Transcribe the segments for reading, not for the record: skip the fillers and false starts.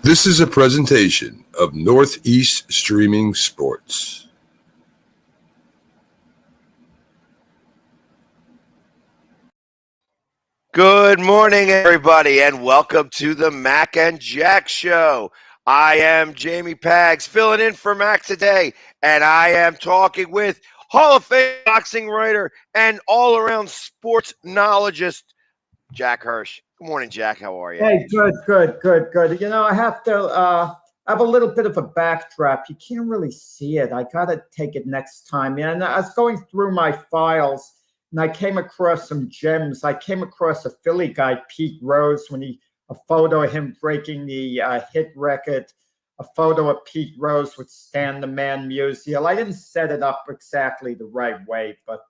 This is a presentation of Northeast Streaming Sports. Good morning, everybody, and welcome to the Mac and Jack Show. I am Jamie Pags, filling in for Mac today, and I am talking with Hall of Fame boxing writer and all-around sports knowledgeist, Jack Hirsch. Good morning, Jack. How are you? Hey, good. I have to have a little bit of a backdrop. You can't really see it. I got to take it next time. And I was going through my files, and I came across some gems. I came across a Philly guy, Pete Rose, a photo of him breaking the hit record, a photo of Pete Rose with Stan the Man Musial. I didn't set it up exactly the right way, but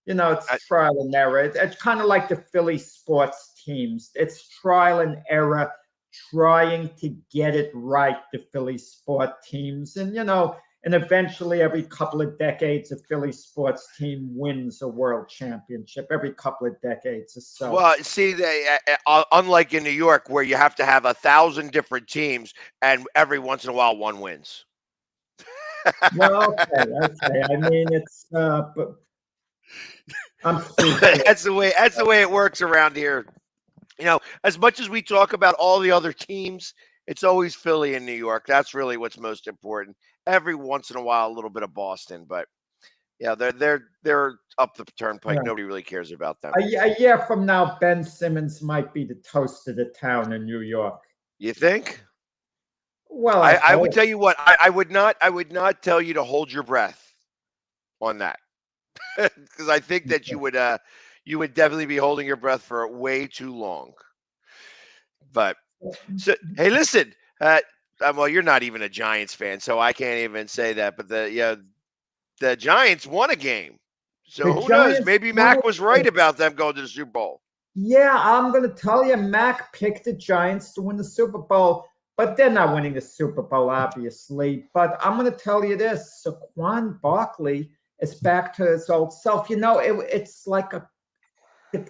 it's trial and error. It's kind of like the Philly sports teams. It's trial and error, trying to get it right, the Philly sport teams. And eventually every couple of decades, a Philly sports team wins a world championship, every couple of decades or so. Well, see, unlike in New York, where you have to have 1,000 different teams, and every once in a while one wins. Well, okay. I mean, but I'm that's the way it works around here. As much as we talk about all the other teams, it's always Philly and New York. That's really what's most important. Every once in a while, a little bit of Boston, but yeah, they're up the turnpike. Yeah. Nobody really cares about them. A year from now, Ben Simmons might be the toast of the town in New York. You think? Well, I would tell you what. I would not tell you to hold your breath on that, because I think that you would definitely be holding your breath for way too long. But so, hey, listen. Well, you're not even a Giants fan, so I can't even say that. But the Giants won a game, so who knows? Maybe Mac was right about them going to the Super Bowl. Yeah, I'm going to tell you, Mac picked the Giants to win the Super Bowl, but they're not winning the Super Bowl, obviously. But I'm going to tell you this: Saquon Barkley is back to his old self. It's like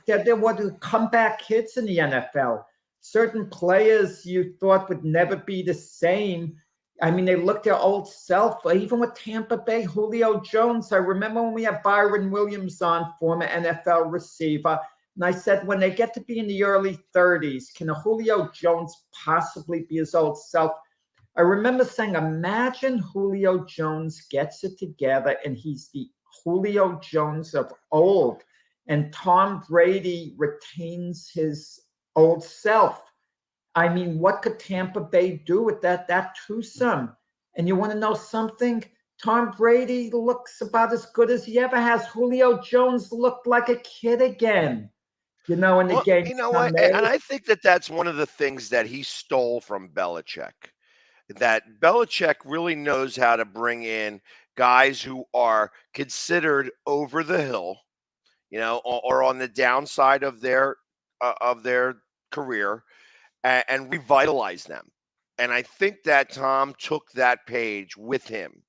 there were comeback hits in the NFL. Certain players you thought would never be the same. I mean, they looked their old self. Even with Tampa Bay, Julio Jones. I remember when we had Byron Williams on, former NFL receiver, and I said, when they get to be in the early 30s, can a Julio Jones possibly be his old self? I remember saying, imagine Julio Jones gets it together and he's the Julio Jones of old, and Tom Brady retains his old self. I mean, what could Tampa Bay do with that twosome? And you want to know something? Tom Brady looks about as good as he ever has. Julio Jones looked like a kid again, in the game. You know what? And I think that's one of the things that he stole from Belichick. That Belichick really knows how to bring in guys who are considered over the hill, or on the downside of their career, and revitalize them. And I think that Tom took that page with him,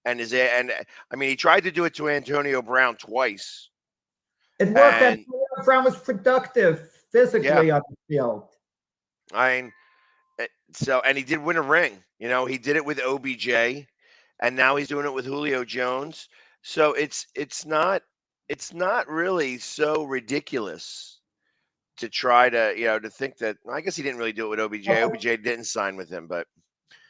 and I mean, he tried to do it to Antonio Brown twice. It worked. Antonio Brown was productive physically on the field. I mean, and he did win a ring. He did it with OBJ, and now he's doing it with Julio Jones. So it's not really so ridiculous to try to to think that. I guess he didn't really do it with OBJ. OBJ didn't sign with him, but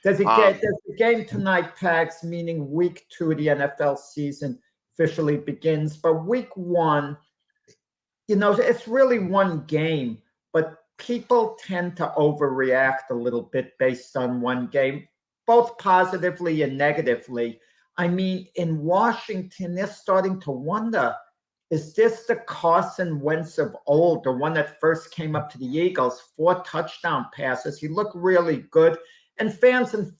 there's the game tonight, Pags, meaning week 2 of the NFL season officially begins. But week 1, it's really one game, but people tend to overreact a little bit based on one game, both positively and negatively. I mean, in Washington, they're starting to wonder, is this the Carson Wentz of old, the one that first came up to the Eagles, 4 touchdown passes? He looked really good. And fans in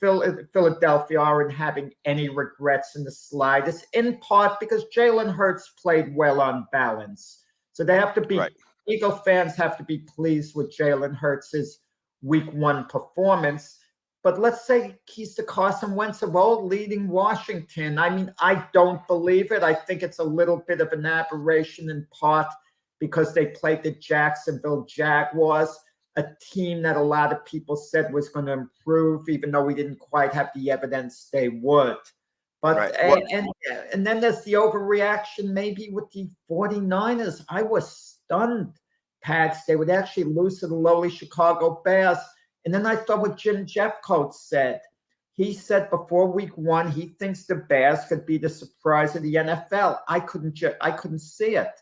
Philadelphia aren't having any regrets in the slightest, in part because Jalen Hurts played well on balance. So they have to be, right. Eagle fans have to be pleased with Jalen Hurts' week 1 performance. But let's say he's the Carson Wentz of old leading Washington. I mean, I don't believe it. I think it's a little bit of an aberration, in part because they played the Jacksonville Jaguars, a team that a lot of people said was going to improve, even though we didn't quite have the evidence they would. But Right. Well, and then there's the overreaction maybe with the 49ers. I was stunned, Pax. They would actually lose to the lowly Chicago Bears. And then I thought what Jim Jeffcoat said. He said before week 1, he thinks the Bears could be the surprise of the NFL. I couldn't see it.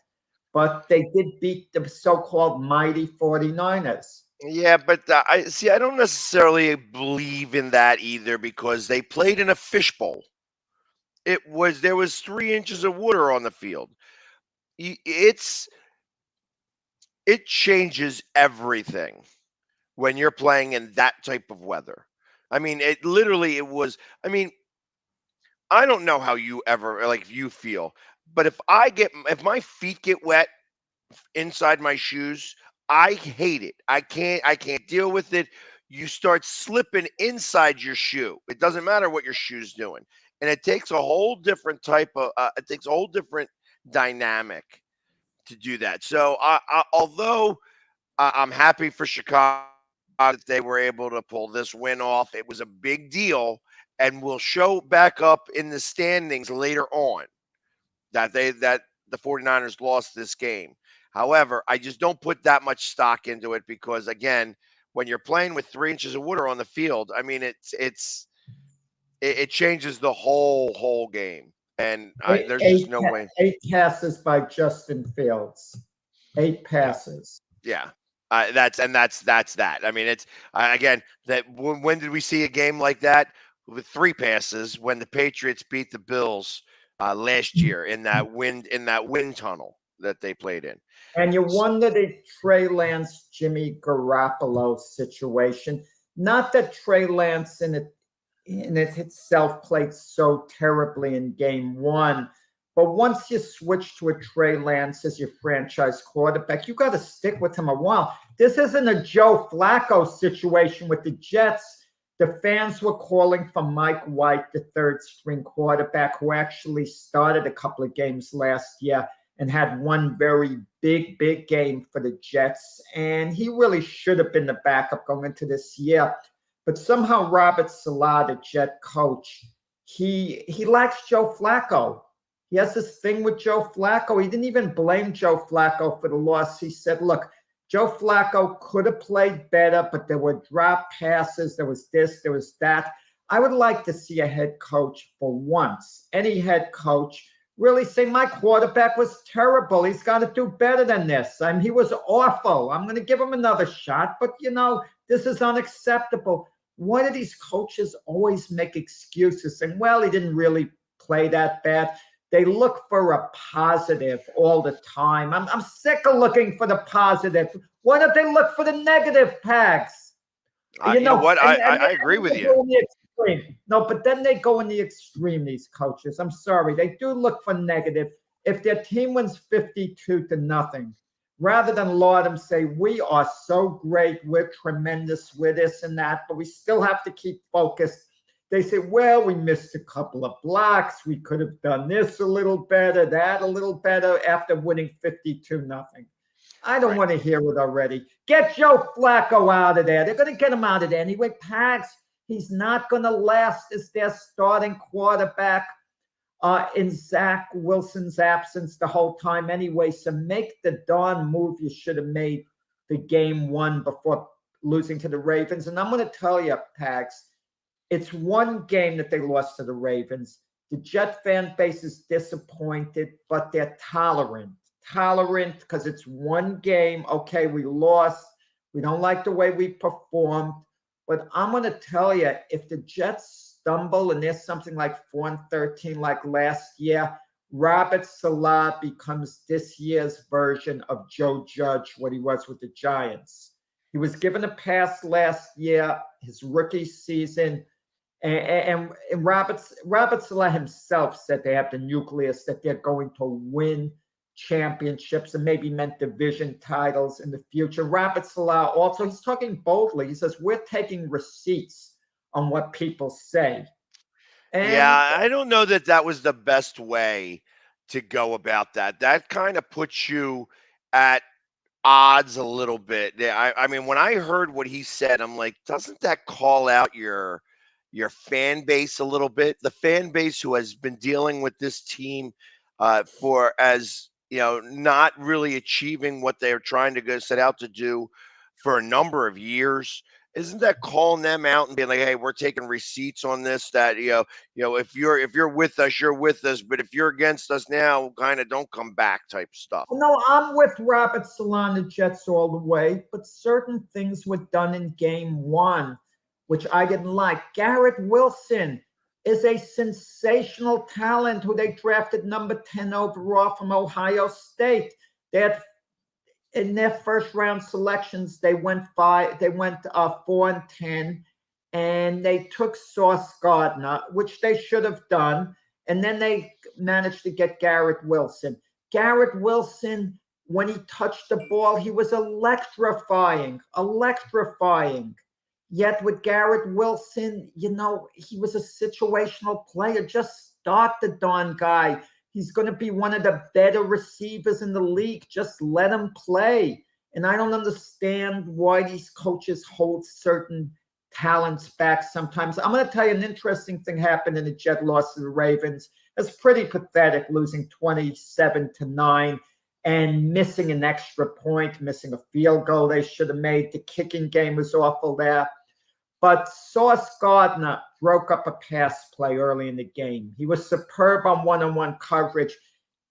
But they did beat the so-called mighty 49ers. yeah, but I don't necessarily believe in that either because they played in a fishbowl. There was 3 inches of water on the field. It changes everything when you're playing in that type of weather. I mean, it was. I mean, I don't know how you ever like if you feel, but if my feet get wet inside my shoes, I hate it. I can't deal with it. You start slipping inside your shoe. It doesn't matter what your shoe's doing. And it takes a whole different type of it takes a whole different dynamic to do that. So although I'm happy for Chicago that they were able to pull this win off, it was a big deal and will show back up in the standings later on that the 49ers lost this game. However, I just don't put that much stock into it because again, when you're playing with 3 inches of water on the field, I mean it changes the whole game, and there's just no way. 8 passes by Justin Fields. 8 passes. Yeah, that's that. I mean, it's again that when did we see a game like that with 3 passes when the Patriots beat the Bills last year in that wind tunnel that they played in? And you wonder the Trey Lance, Jimmy Garoppolo situation. Not that Trey Lance in it itself played so terribly in game 1, but once you switch to a Trey Lance as your franchise quarterback, you got to stick with him a while. This isn't a Joe Flacco situation with the Jets. The fans were calling for Mike White, the 3rd string quarterback, who actually started a couple of games last year and had one very big game for the Jets. And he really should have been the backup going into this year. But somehow Robert Saleh, the Jet coach, he likes Joe Flacco. He has this thing with Joe Flacco. He didn't even blame Joe Flacco for the loss. He said, look, Joe Flacco could have played better, but there were drop passes. There was this, there was that. I would like to see a head coach for once, any head coach, really say my quarterback was terrible. He's got to do better than this. I mean, he was awful. I'm going to give him another shot, but this is unacceptable. Why do these coaches always make excuses saying, well, he didn't really play that bad? They look for a positive all the time. I'm sick of looking for the positive. Why don't they look for the negative, Pags? You know what? I agree with you. No, but then they go in the extreme, these coaches. I'm sorry. They do look for negative. If their team wins 52-0, rather than laud them, say, we are so great, we're tremendous, we're this and that, but we still have to keep focused. They say, well, we missed a couple of blocks. We could have done this a little better, that a little better after winning 52-0. I don't want to hear it already. Get Joe Flacco out of there. They're going to get him out of there anyway. Pags, he's not going to last as their starting quarterback in Zach Wilson's absence the whole time anyway. So make the darn move you should have made the game 1 before losing to the Ravens. And I'm going to tell you, Pags, it's one game that they lost to the Ravens. The Jet fan base is disappointed, but they're tolerant because it's one game. Okay, we lost. We don't like the way we performed. But I'm going to tell you, if the Jets stumble and there's something like 4-13 like last year, Robert Saleh becomes this year's version of Joe Judge, what he was with the Giants. He was given a pass last year, his rookie season. And Robert Saleh himself said they have the nucleus that they're going to win championships and maybe meant division titles in the future. Robert Saleh also, he's talking boldly. He says, we're taking receipts on what people say. And yeah, I don't know that was the best way to go about that. That kind of puts you at odds a little bit. Yeah, I mean, when I heard what he said, I'm like, doesn't that call out your fan base a little bit? The fan base who has been dealing with this team for as not really achieving what they're trying to go set out to do for a number of years. Isn't that calling them out and being like, "Hey, we're taking receipts on this. That if you're with us, you're with us. But if you're against us now, kind of don't come back," type stuff. No, I'm with Robert Saleh, the Jets all the way, but certain things were done in game one, which I didn't like. Garrett Wilson is a sensational talent who they drafted number 10 overall from Ohio State. They had in their first round selections, they went 4-10, and they took Sauce Gardner, which they should have done, and then they managed to get Garrett Wilson. Garrett Wilson, when he touched the ball, he was electrifying. Yet with Garrett Wilson, he was a situational player. Just start the darn guy. He's going to be one of the better receivers in the league. Just let him play. And I don't understand why these coaches hold certain talents back sometimes. I'm going to tell you an interesting thing happened in the Jet loss to the Ravens. It's pretty pathetic, losing 27-9 and missing an extra point, missing a field goal they should have made. The kicking game was awful there. But Sauce Gardner broke up a pass play early in the game. He was superb on one-on-one coverage,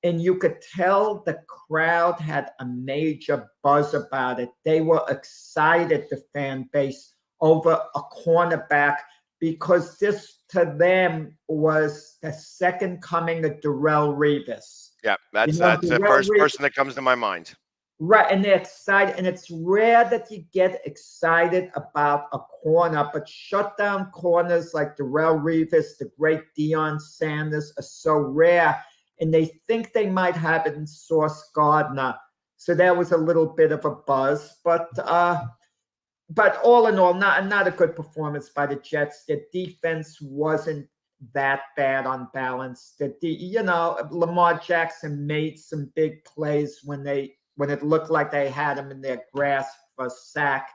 and you could tell the crowd had a major buzz about it. They were excited, the fan base, over a cornerback, because this to them was the second coming of Darrelle Revis. Yeah, that's the first person that comes to my mind. Right, and they're excited, and it's rare that you get excited about a corner, but shutdown corners like Darrelle Revis, the great Deion Sanders, are so rare, and they think they might have it in Sauce Gardner. So that was a little bit of a buzz, but all in all, not a good performance by the Jets. Their defense wasn't that bad on balance. Lamar Jackson made some big plays when it looked like they had him in their grasp for a sack.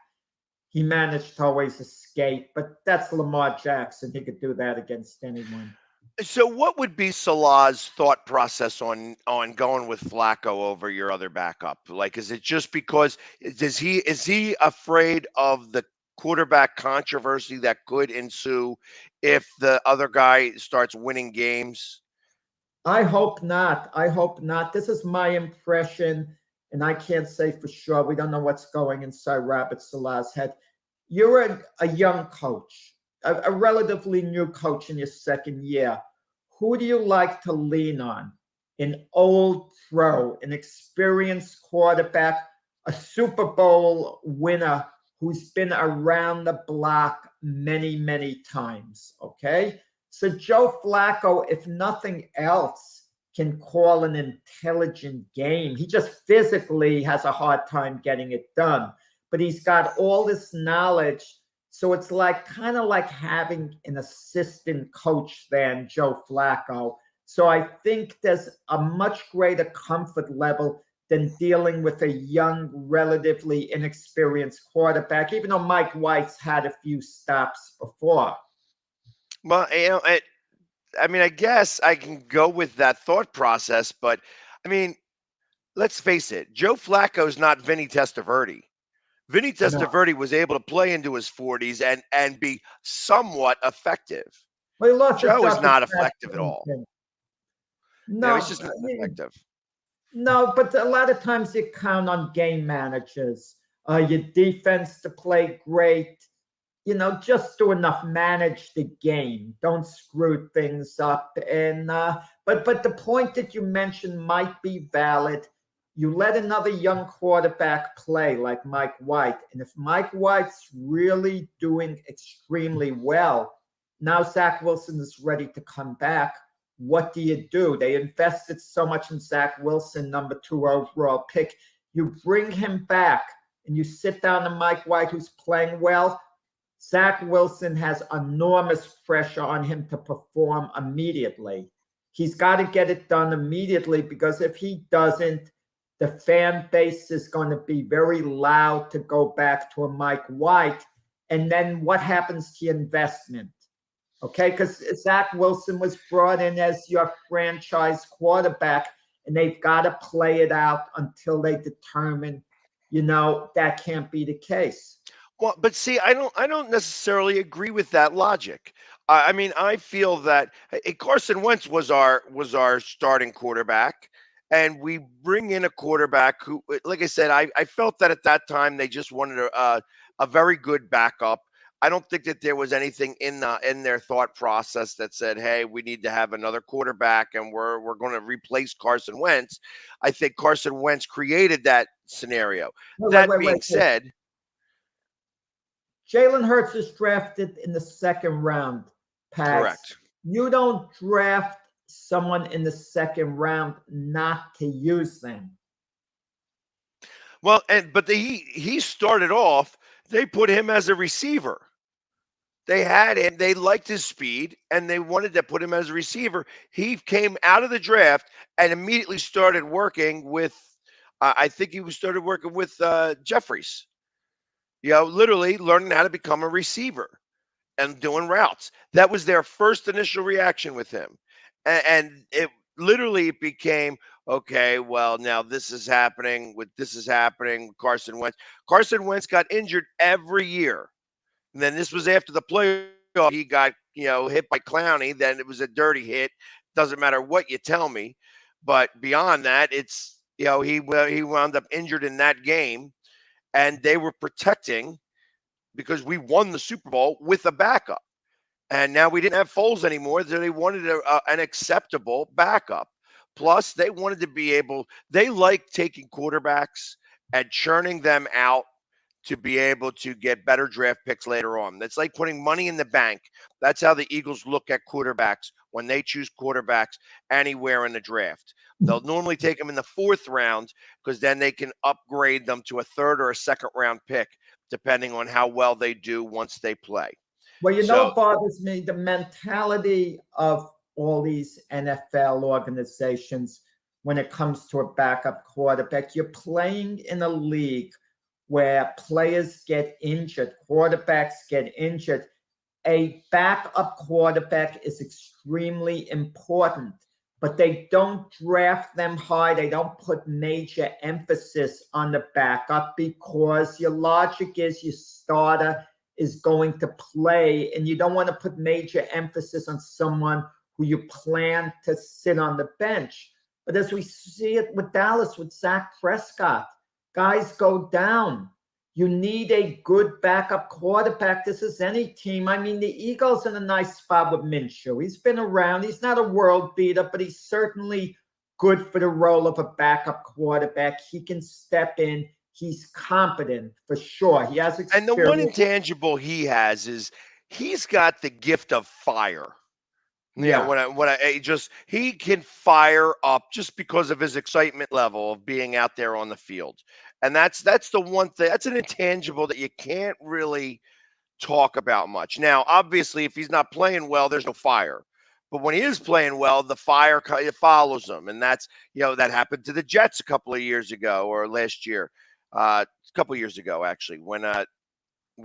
He managed to always escape, but that's Lamar Jackson. He could do that against anyone. So what would be Salah's thought process on going with Flacco over your other backup? Like, is it just because is he afraid of the quarterback controversy that could ensue if the other guy starts winning games? I hope not. This is my impression, and I can't say for sure. We don't know what's going inside Robert Saleh's head. You're a young coach, a relatively new coach in your second year. Who do you like to lean on? An old pro, an experienced quarterback, a Super Bowl winner who's been around the block many, many times, okay? So Joe Flacco, if nothing else, can call an intelligent game. He just physically has a hard time getting it done, but he's got all this knowledge. So it's kind of like having an assistant coach than Joe Flacco. So I think there's a much greater comfort level than dealing with a young, relatively inexperienced quarterback, even though Mike White's had a few stops before. Well, I guess I can go with that thought process, but I mean, let's face it, Joe Flacco's not Vinny Testaverde. Vinny Testaverde was able to play into his 40s and be somewhat effective. Well, Joe is not effective at all. No, he's just not effective. No, but a lot of times you count on game managers, your defense to play great. Just do enough, manage the game. Don't screw things up. And but the point that you mentioned might be valid. You let another young quarterback play like Mike White. And if Mike White's really doing extremely well, now Zach Wilson is ready to come back. What do? They invested so much in Zach Wilson, number 2 overall pick. You bring him back and you sit down to Mike White, who's playing well. Zach Wilson has enormous pressure on him to perform immediately. He's got to get it done immediately, because if he doesn't, the fan base is going to be very loud to go back to a Mike White. And then what happens to your investment? Okay, because Zach Wilson was brought in as your franchise quarterback, and they've got to play it out until they determine, that can't be the case. Well, but see, I don't necessarily agree with that logic. I mean, I feel that Carson Wentz was our starting quarterback, and we bring in a quarterback who, like I said, I felt that at that time they just wanted a very good backup. I don't think that there was anything in their thought process that said, "Hey, we need to have another quarterback, and we're going to replace Carson Wentz." I think Carson Wentz created that scenario. That being Wait. said, Jalen Hurts is drafted in the second round, Pags. correct. You don't draft someone in the second round not to use them. Well, but he started off. They put him as a receiver. They had him. They liked his speed, and they wanted to put him as a receiver. He came out of the draft and immediately started working with. I think he started working with Jeffries. Literally learning how to become a receiver and doing routes. That was their first initial reaction with him, and it literally became okay. Well, now this is happening. With Carson Wentz. Carson Wentz got injured every year. And then this was after the playoff. He got, hit by Clowney. Then it was a dirty hit. Doesn't matter what you tell me. But beyond that, it's, he wound up injured in that game. And they were protecting because we won the Super Bowl with a backup. And now we didn't have Foles anymore. So they wanted an acceptable backup. Plus, they wanted to be they like taking quarterbacks and churning them out to be able to get better draft picks later on. That's like putting money in the bank. That's how the Eagles look at quarterbacks when they choose quarterbacks anywhere in the draft. They'll normally take them in the fourth round because then they can upgrade them to a third or a second round pick, depending on how well they do once they play. Well, So, what bothers me? The mentality of all these NFL organizations when it comes to a backup quarterback. You're playing in a league where players get injured, quarterbacks get injured. A backup quarterback is extremely important, but they don't draft them high. They don't put major emphasis on the backup because your logic is your starter is going to play, and you don't want to put major emphasis on someone who you plan to sit on the bench. But as we see it with Dallas, with Dak Prescott, guys go down. You need a good backup quarterback. This is any team. I mean, the Eagles in a nice spot with Minshew. He's been around. He's not a world beater, but he's certainly good for the role of a backup quarterback. He can step in. He's competent for sure. He has experience. And the one intangible he has is he's got the gift of fire. He can fire up just because of his excitement level of being out there on the field. And that's the one thing. That's an intangible that you can't really talk about much. Now, obviously, if he's not playing well, there's no fire. But when he is playing well, the fire follows him, and that's that happened to the Jets a couple of years ago or last year, a couple of years ago actually, when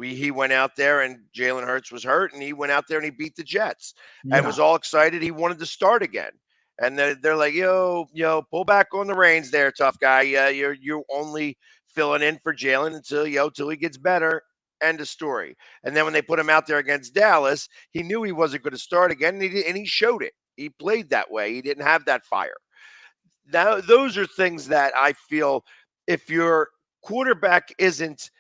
he went out there and Jalen Hurts was hurt, and he went out there and he beat the Jets and was all excited. He wanted to start again. And they're like, yo, pull back on the reins there, tough guy. Yeah, you're only filling in for Jalen until he gets better. End of story. And then when they put him out there against Dallas, he knew he wasn't going to start again, and he showed it. He played that way. He didn't have that fire. Now, those are things that I feel if your quarterback isn't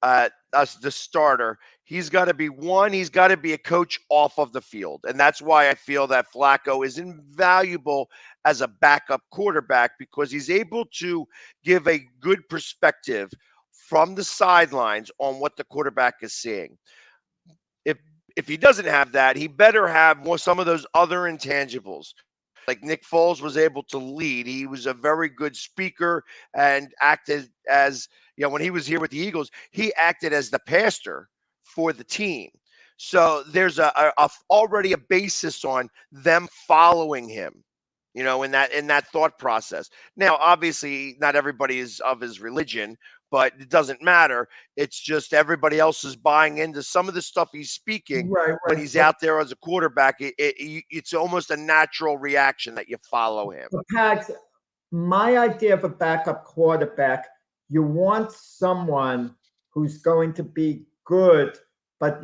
the starter, he's got to be a coach off of the field. And that's why I feel that Flacco is invaluable as a backup quarterback, because he's able to give a good perspective from the sidelines on what the quarterback is seeing. If he doesn't have that, he better have some of those other intangibles. Like Nick Foles was able to lead. He was a very good speaker and acted as, when he was here with the Eagles, he acted as the pastor for the team. So there's already a basis on them following him. in that thought process. Now, obviously, not everybody is of his religion, but it doesn't matter. It's just everybody else is buying into some of the stuff he's speaking Right, when right. he's out there as a quarterback. It's almost a natural reaction that you follow him. But Pags, my idea of a backup quarterback, you want someone who's going to be good, but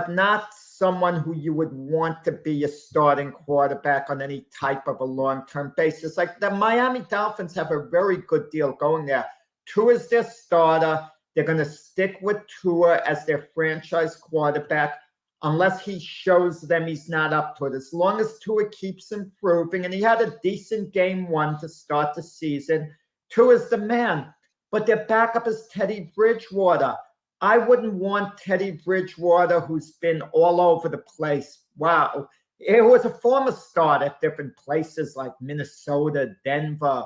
not someone who you would want to be a starting quarterback on any type of a long-term basis. Like the Miami Dolphins have a very good deal going there. Tua is their starter. They're going to stick with Tua as their franchise quarterback unless he shows them he's not up to it. As long as Tua keeps improving, and he had a decent game one to start the season, Tua's the man. But their backup is Teddy Bridgewater. I wouldn't want Teddy Bridgewater, who's been all over the place. Wow. It was a former start at different places like Minnesota, Denver.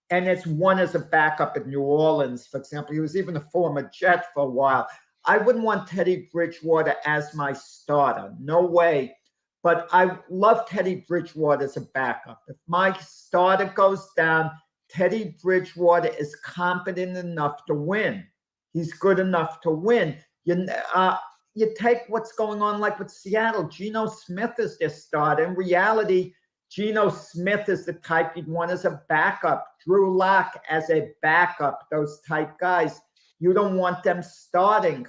And it's one as a backup at New Orleans, for example. He was even a former Jet for a while. I wouldn't want Teddy Bridgewater as my starter. No way. But I love Teddy Bridgewater as a backup. If my starter goes down, Teddy Bridgewater is competent enough to win. He's good enough to win. You take what's going on like with Seattle. Geno Smith is their starter. In reality, Geno Smith is the type you'd want as a backup. Drew Lock as a backup, those type guys. You don't want them starting.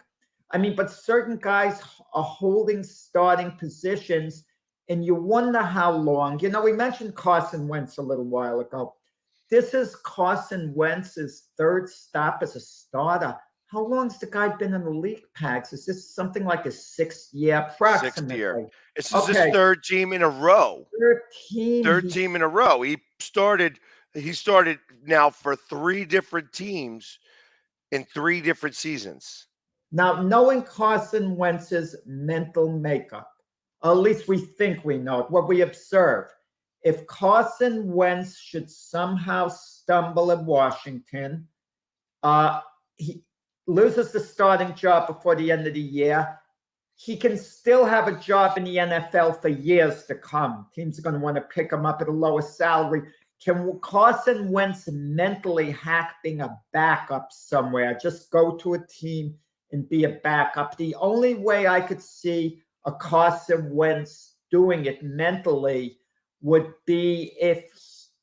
I mean, but certain guys are holding starting positions, and you wonder how long. We mentioned Carson Wentz a little while ago. This is Carson Wentz's third stop as a starter. How long's the guy been in the league, Pags? Is this something like a 6th year approximately? 6th year. This is his third team in a row. Third team in a row. He started now for 3 different teams in 3 different seasons. Now, knowing Carson Wentz's mental makeup, or at least we think we know it, what we observe, if Carson Wentz should somehow stumble at Washington, he loses the starting job before the end of the year, he can still have a job in the NFL for years to come. Teams are going to want to pick him up at a lower salary. Can Carson Wentz mentally hack being a backup somewhere? Just go to a team and be a backup. The only way I could see a Carson Wentz doing it mentally would be if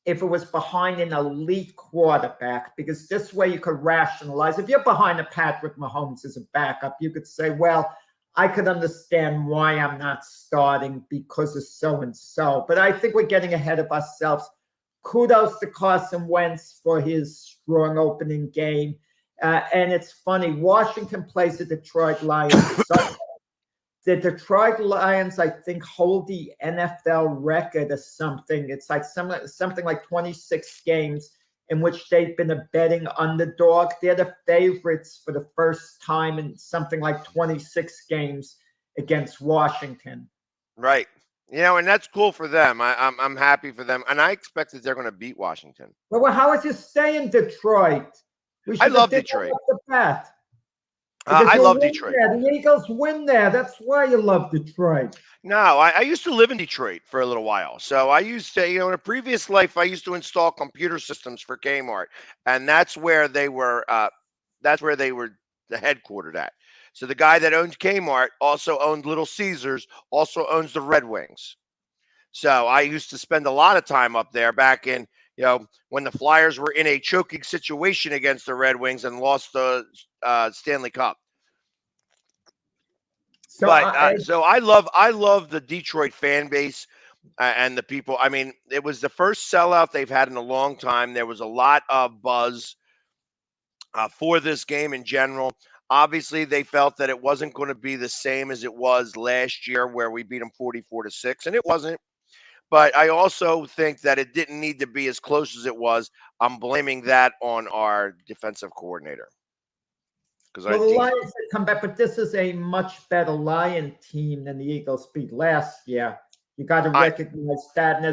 it was behind an elite quarterback, because this way you could rationalize. If you're behind a Patrick Mahomes as a backup, you could say, well, I could understand why I'm not starting because of so-and-so. But I think we're getting ahead of ourselves. Kudos to Carson Wentz for his strong opening game. And it's funny, Washington plays the Detroit Lions. The Detroit Lions, I think, hold the NFL record or something. It's like something like 26 games in which they've been a betting underdog. They're the favorites for the first time in something like 26 games against Washington. Right. And that's cool for them. I'm happy for them. And I expect that they're going to beat Washington. Well, how is your stay in Detroit? I love Detroit. I love Detroit. The Eagles win there. That's why you love Detroit. No, I used to live in Detroit for a little while. So I used to, in a previous life, I used to install computer systems for Kmart, and that's where they were. Headquartered at. So the guy that owns Kmart also owned Little Caesars, also owns the Red Wings. So I used to spend a lot of time up there back in, when the Flyers were in a choking situation against the Red Wings and lost the Stanley Cup. So I love the Detroit fan base and the people. I mean, it was the first sellout they've had in a long time. There was a lot of buzz for this game in general. Obviously, they felt that it wasn't going to be the same as it was last year, where we beat them 44-6, and it wasn't. But I also think that it didn't need to be as close as it was. I'm blaming that on our defensive coordinator. Well, the Lions have come back, but this is a much better Lion team than the Eagles beat last year. You got to recognize that.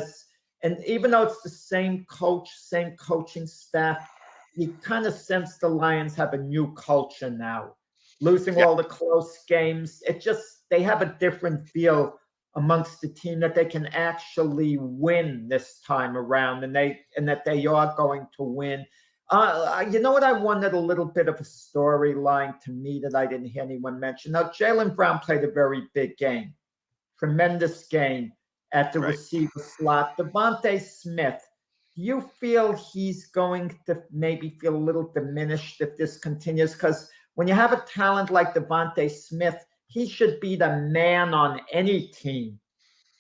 And even though it's the same coach, same coaching staff, you kind of sense the Lions have a new culture now. Losing all the close games, they have a different feel amongst the team that they can actually win this time around, and that they are going to win. You know what? I wanted a little bit of a storyline to me that I didn't hear anyone mention. Now, Jaylen Brown played a very big game, tremendous game at the Right. receiver slot. Devontae Smith, do you feel he's going to maybe feel a little diminished if this continues? Because when you have a talent like Devontae Smith, he should be the man on any team.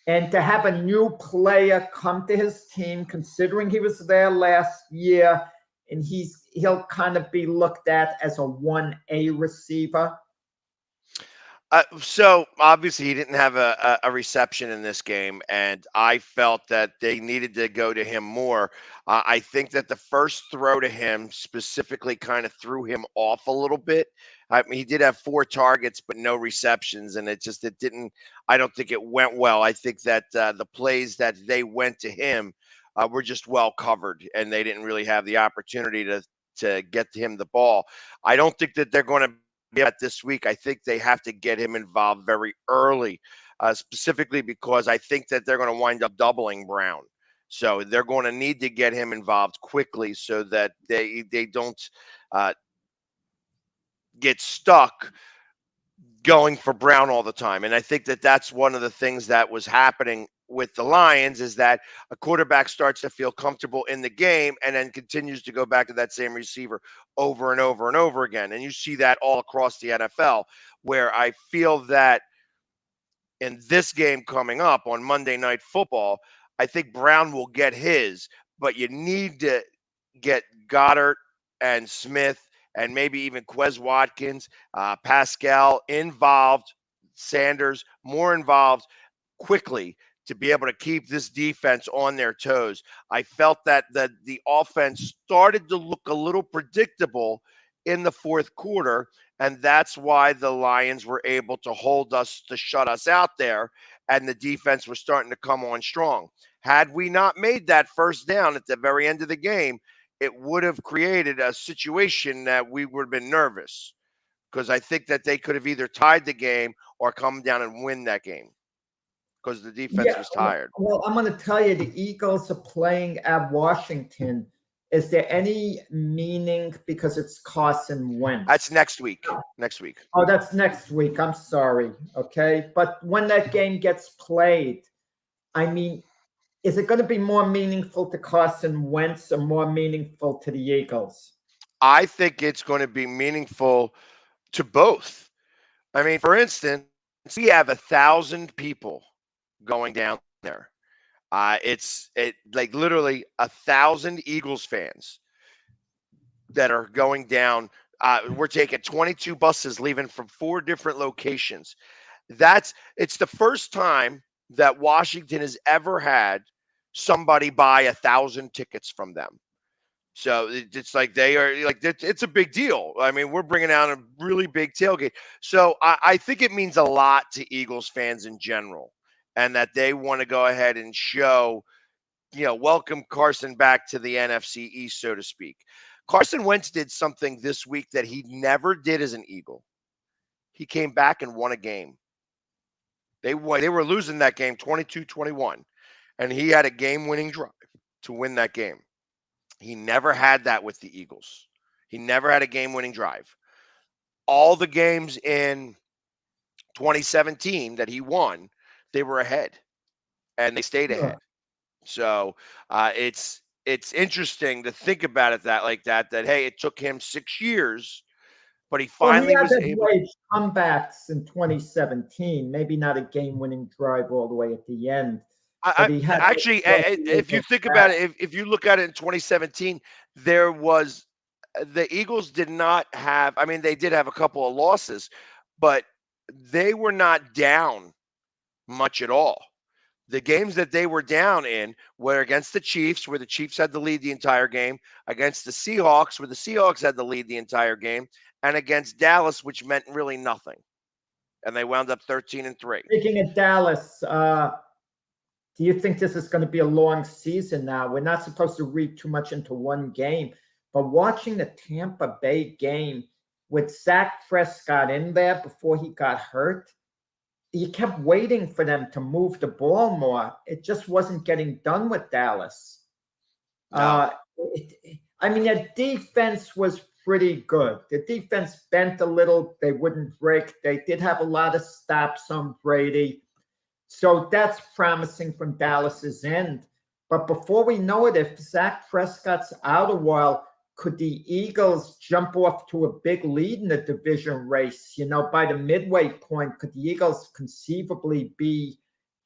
And to have a new player come to his team, considering he was there last year, and he'll kind of be looked at as a 1A receiver. So obviously he didn't have a reception in this game, and I felt that they needed to go to him more. I think that the first throw to him specifically kind of threw him off a little bit. I mean, he did have 4 targets, but no receptions, and it didn't. I don't think it went well. I think that the plays that they went to him were just well covered, and they didn't really have the opportunity to get to him the ball. I don't think that they're going to at this week. I think they have to get him involved very early, specifically because I think that they're going to wind up doubling Brown. So they're going to need to get him involved quickly so that they don't get stuck going for Brown all the time. And I think that that's one of the things that was happening with the Lions, is that a quarterback starts to feel comfortable in the game and then continues to go back to that same receiver over and over and over again. And you see that all across the NFL, where I feel that in this game coming up on Monday Night Football, I think Brown will get his, but you need to get Goddard and Smith and maybe even Quez Watkins, Pascal involved, Sanders more involved quickly to be able to keep this defense on their toes. I felt that the offense started to look a little predictable in the fourth quarter, and that's why the Lions were able to shut us out there, and the defense was starting to come on strong. Had we not made that first down at the very end of the game, it would have created a situation that we would have been nervous, because I think that they could have either tied the game or come down and win that game, because the defense was tired. Well, I'm going to tell you, the Eagles are playing at Washington. Is there any meaning, because it's Carson Wentz? That's next week. Next week. Oh, that's next week. I'm sorry. Okay. But when that game gets played, I mean, is it going to be more meaningful to Carson Wentz or more meaningful to the Eagles? I think it's going to be meaningful to both. I mean, for instance, we have 1,000 people going down there. It's like literally 1,000 Eagles fans that are going down. We're taking 22 buses leaving from 4 different locations. It's the first time that Washington has ever had somebody buy 1,000 tickets from them. So it's like they are like, it's a big deal. I mean, we're bringing out a really big tailgate. So I think it means a lot to Eagles fans in general, and that they want to go ahead and show, welcome Carson back to the NFC East, so to speak. Carson Wentz did something this week that he never did as an Eagle. He came back and won a game. They were losing that game 22-21, and he had a game-winning drive to win that game. He never had that with the Eagles. He never had a game-winning drive. All the games in 2017 that he won, they were ahead, and they stayed ahead. So it's interesting to think about it that hey, it took him 6 years, but he finally was able. Comebacks in 2017, maybe not a game-winning drive all the way at the end. If you think about it, if you look at it in 2017, there was the Eagles did not have. I mean, they did have a couple of losses, but they were not down much at all. The games that they were down in were against the Chiefs, where the Chiefs had the lead the entire game, against the Seahawks, where the Seahawks had the lead the entire game, and against Dallas, which meant really nothing. And they wound up 13-3. Speaking of Dallas, do you think this is going to be a long season now? We're not supposed to read too much into one game, but watching the Tampa Bay game with Dak Prescott in there before he got hurt, you kept waiting for them to move the ball more. It just wasn't getting done with Dallas. No. I mean, their defense was pretty good. The defense bent a little. They wouldn't break. They did have a lot of stops on Brady. So that's promising from Dallas's end. But before we know it, if Zach Prescott's out a while, could the Eagles jump off to a big lead in the division race? By the midway point, could the Eagles conceivably be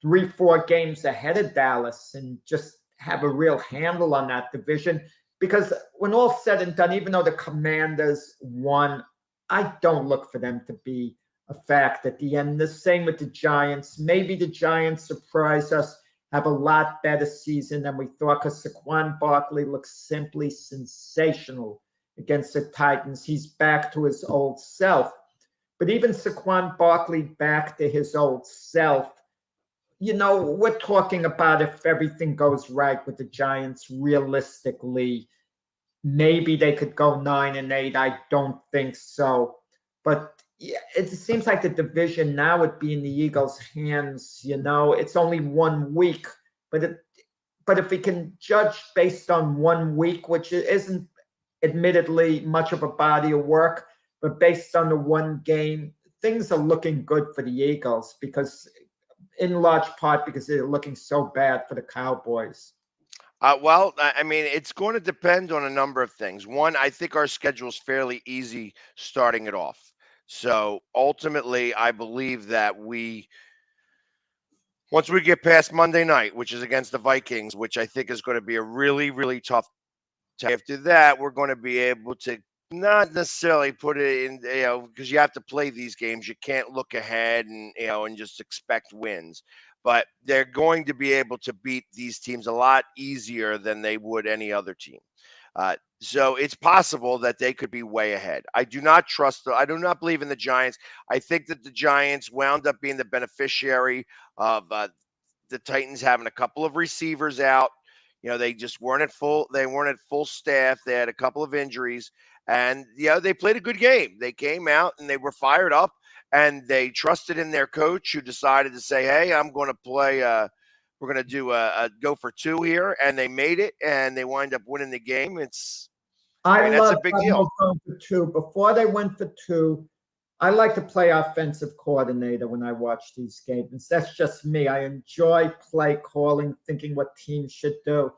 3-4 games ahead of Dallas and just have a real handle on that division? Because when all's said and done, even though the Commanders won, I don't look for them to be a fact at the end. The same with the Giants. Maybe the Giants surprise us, have a lot better season than we thought, because Saquon Barkley looks simply sensational against the Titans. He's back to his old self. But even Saquon Barkley back to his old self, we're talking about if everything goes right with the Giants, realistically, maybe they could go 9-8. I don't think so. But yeah, it seems like the division now would be in the Eagles' hands. It's only 1 week, but if we can judge based on 1 week, which isn't admittedly much of a body of work, but based on the one game, things are looking good for the Eagles, because in large part because they're looking so bad for the Cowboys. Well, I mean, it's going to depend on a number of things. One, I think our schedule is fairly easy starting it off. So ultimately, I believe that once we get past Monday night, which is against the Vikings, which I think is going to be a really, really tough time. After that, we're going to be able to not necessarily put it in, because you have to play these games. You can't look ahead and just expect wins. But they're going to be able to beat these teams a lot easier than they would any other team. So it's possible that they could be way ahead. I do not believe in the Giants. I think that the Giants wound up being the beneficiary of the Titans having a couple of receivers out. They just weren't at full. They weren't at full staff. They had a couple of injuries, and they played a good game. They came out and they were fired up, and they trusted in their coach, who decided to say, "Hey, I'm going to play. We're going to do a go for two here," and they made it, and they wind up winning the game. That's a big deal. Going for two. Before they went for two, I like to play offensive coordinator when I watch these games. That's just me. I enjoy play calling, thinking what teams should do.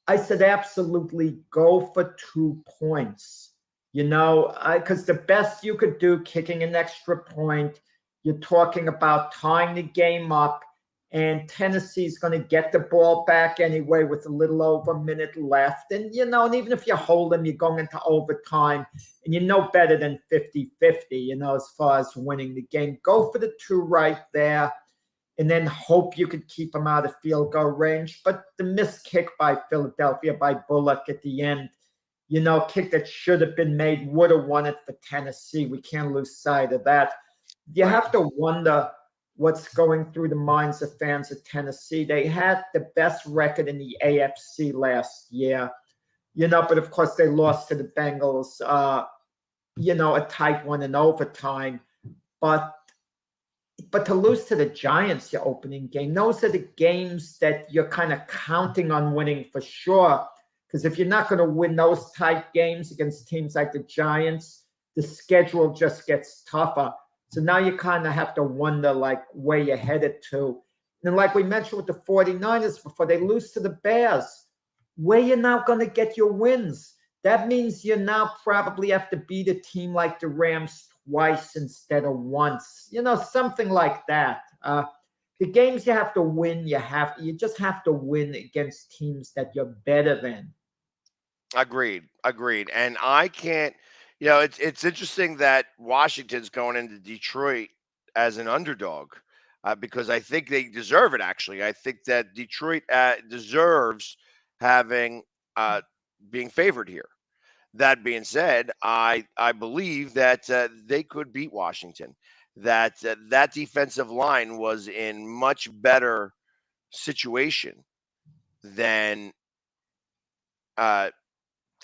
I said absolutely go for 2 points. Because the best you could do, kicking an extra point, you're talking about tying the game up, and Tennessee's going to get the ball back anyway with a little over a minute left. And, and even if you hold them, you're going into overtime, and better than 50-50, as far as winning the game. Go for the 2 right there, and then hope you could keep them out of field goal range. But the missed kick by Philadelphia, by Bullock at the end, kick that should have been made, would have won it for Tennessee. We can't lose sight of that. You have to wonder what's going through the minds of fans of Tennessee. They had the best record in the AFC last year, but of course they lost to the Bengals, a tight one in overtime. But to lose to the Giants, your opening game, those are the games that you're kind of counting on winning for sure. Because if you're not going to win those tight games against teams like the Giants, the schedule just gets tougher. So now you kind of have to wonder, where you're headed to. And like we mentioned with the 49ers before, they lose to the Bears. Where you're now going to get your wins? That means you now probably have to beat a team like the Rams twice instead of once. Something like that. The games you have to win, you just have to win against teams that you're better than. Agreed. And I can't. It's interesting that Washington's going into Detroit as an underdog, because I think they deserve it. Actually, I think that Detroit deserves having being favored here. That being said, I believe that they could beat Washington. That defensive line was in much better situation than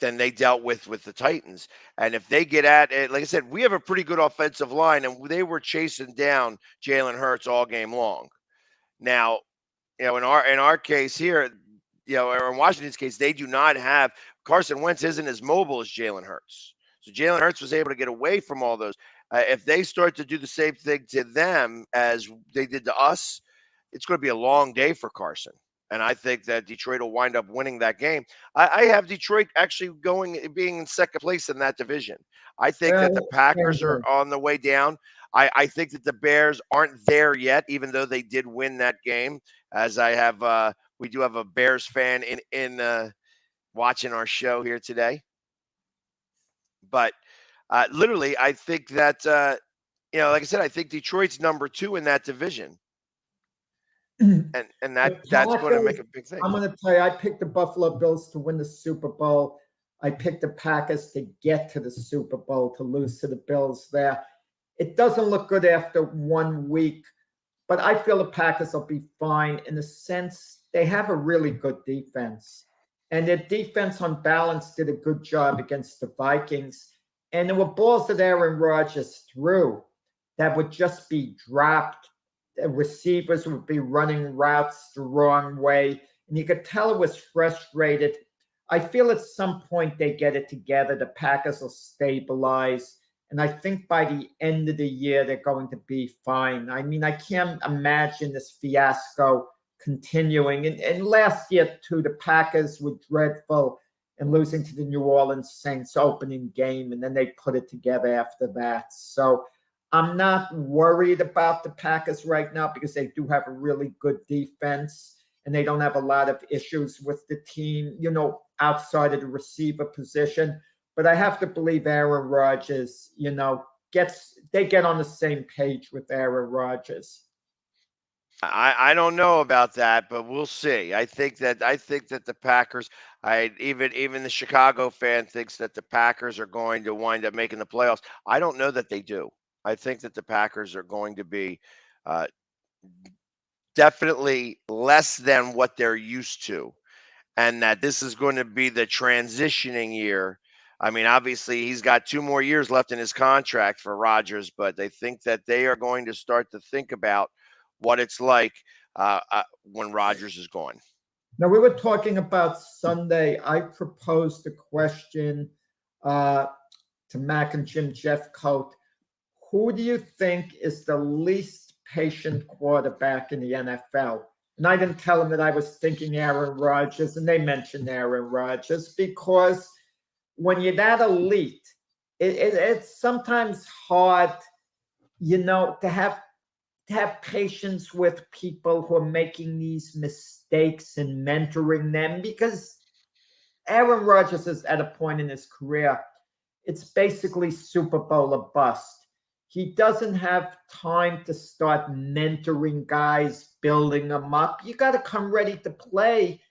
than they dealt with the Titans. And if they get at it, like I said, we have a pretty good offensive line, and they were chasing down Jalen Hurts all game long. Now, in our case here, or in Washington's case, they do not have Carson Wentz isn't as mobile as Jalen Hurts. So Jalen Hurts was able to get away from all those. If they start to do the same thing to them as they did to us, it's going to be a long day for Carson. And I think that Detroit will wind up winning that game. I have Detroit actually being in second place in that division. I think that the Packers are on the way down. I think that the Bears aren't there yet, even though they did win that game. As we do have a Bears fan in watching our show here today. But literally, I think that like I said, I think Detroit's number 2 in that division. And that's going to make a big thing. I'm going to tell you, I picked the Buffalo Bills to win the Super Bowl. I picked the Packers to get to the Super Bowl, to lose to the Bills there. It doesn't look good after 1 week, but I feel the Packers will be fine in the sense they have a really good defense. And their defense on balance did a good job against the Vikings. And there were balls that Aaron Rodgers threw that would just be dropped. The receivers would be running routes the wrong way, and you could tell it was frustrated. I feel at some point they get it together. The Packers will stabilize, and I think by the end of the year, they're going to be fine. I mean, I can't imagine this fiasco continuing. And last year, too, the Packers were dreadful and losing to the New Orleans Saints opening game, and then they put it together after that. So I'm not worried about the Packers right now because they do have a really good defense and they don't have a lot of issues with the team, outside of the receiver position. But I have to believe Aaron Rodgers, they get on the same page with Aaron Rodgers. I don't know about that, but we'll see. I think that the Packers, even the Chicago fan thinks that the Packers are going to wind up making the playoffs. I don't know that they do. I think that the Packers are going to be definitely less than what they're used to, and that this is going to be the transitioning year. I mean, obviously, he's got 2 more years left in his contract for Rodgers, but they think that they are going to start to think about what it's like when Rodgers is gone. Now, we were talking about Sunday. I proposed a question to Mac and Jim Jeffcoat. Who do you think is the least patient quarterback in the NFL? And I didn't tell them that I was thinking Aaron Rodgers, and they mentioned Aaron Rodgers because when you're that elite, it's sometimes hard, to have patience with people who are making these mistakes and mentoring them, because Aaron Rodgers is at a point in his career, it's basically Super Bowl or bust. He doesn't have time to start mentoring guys, building them up. You got to come ready to play.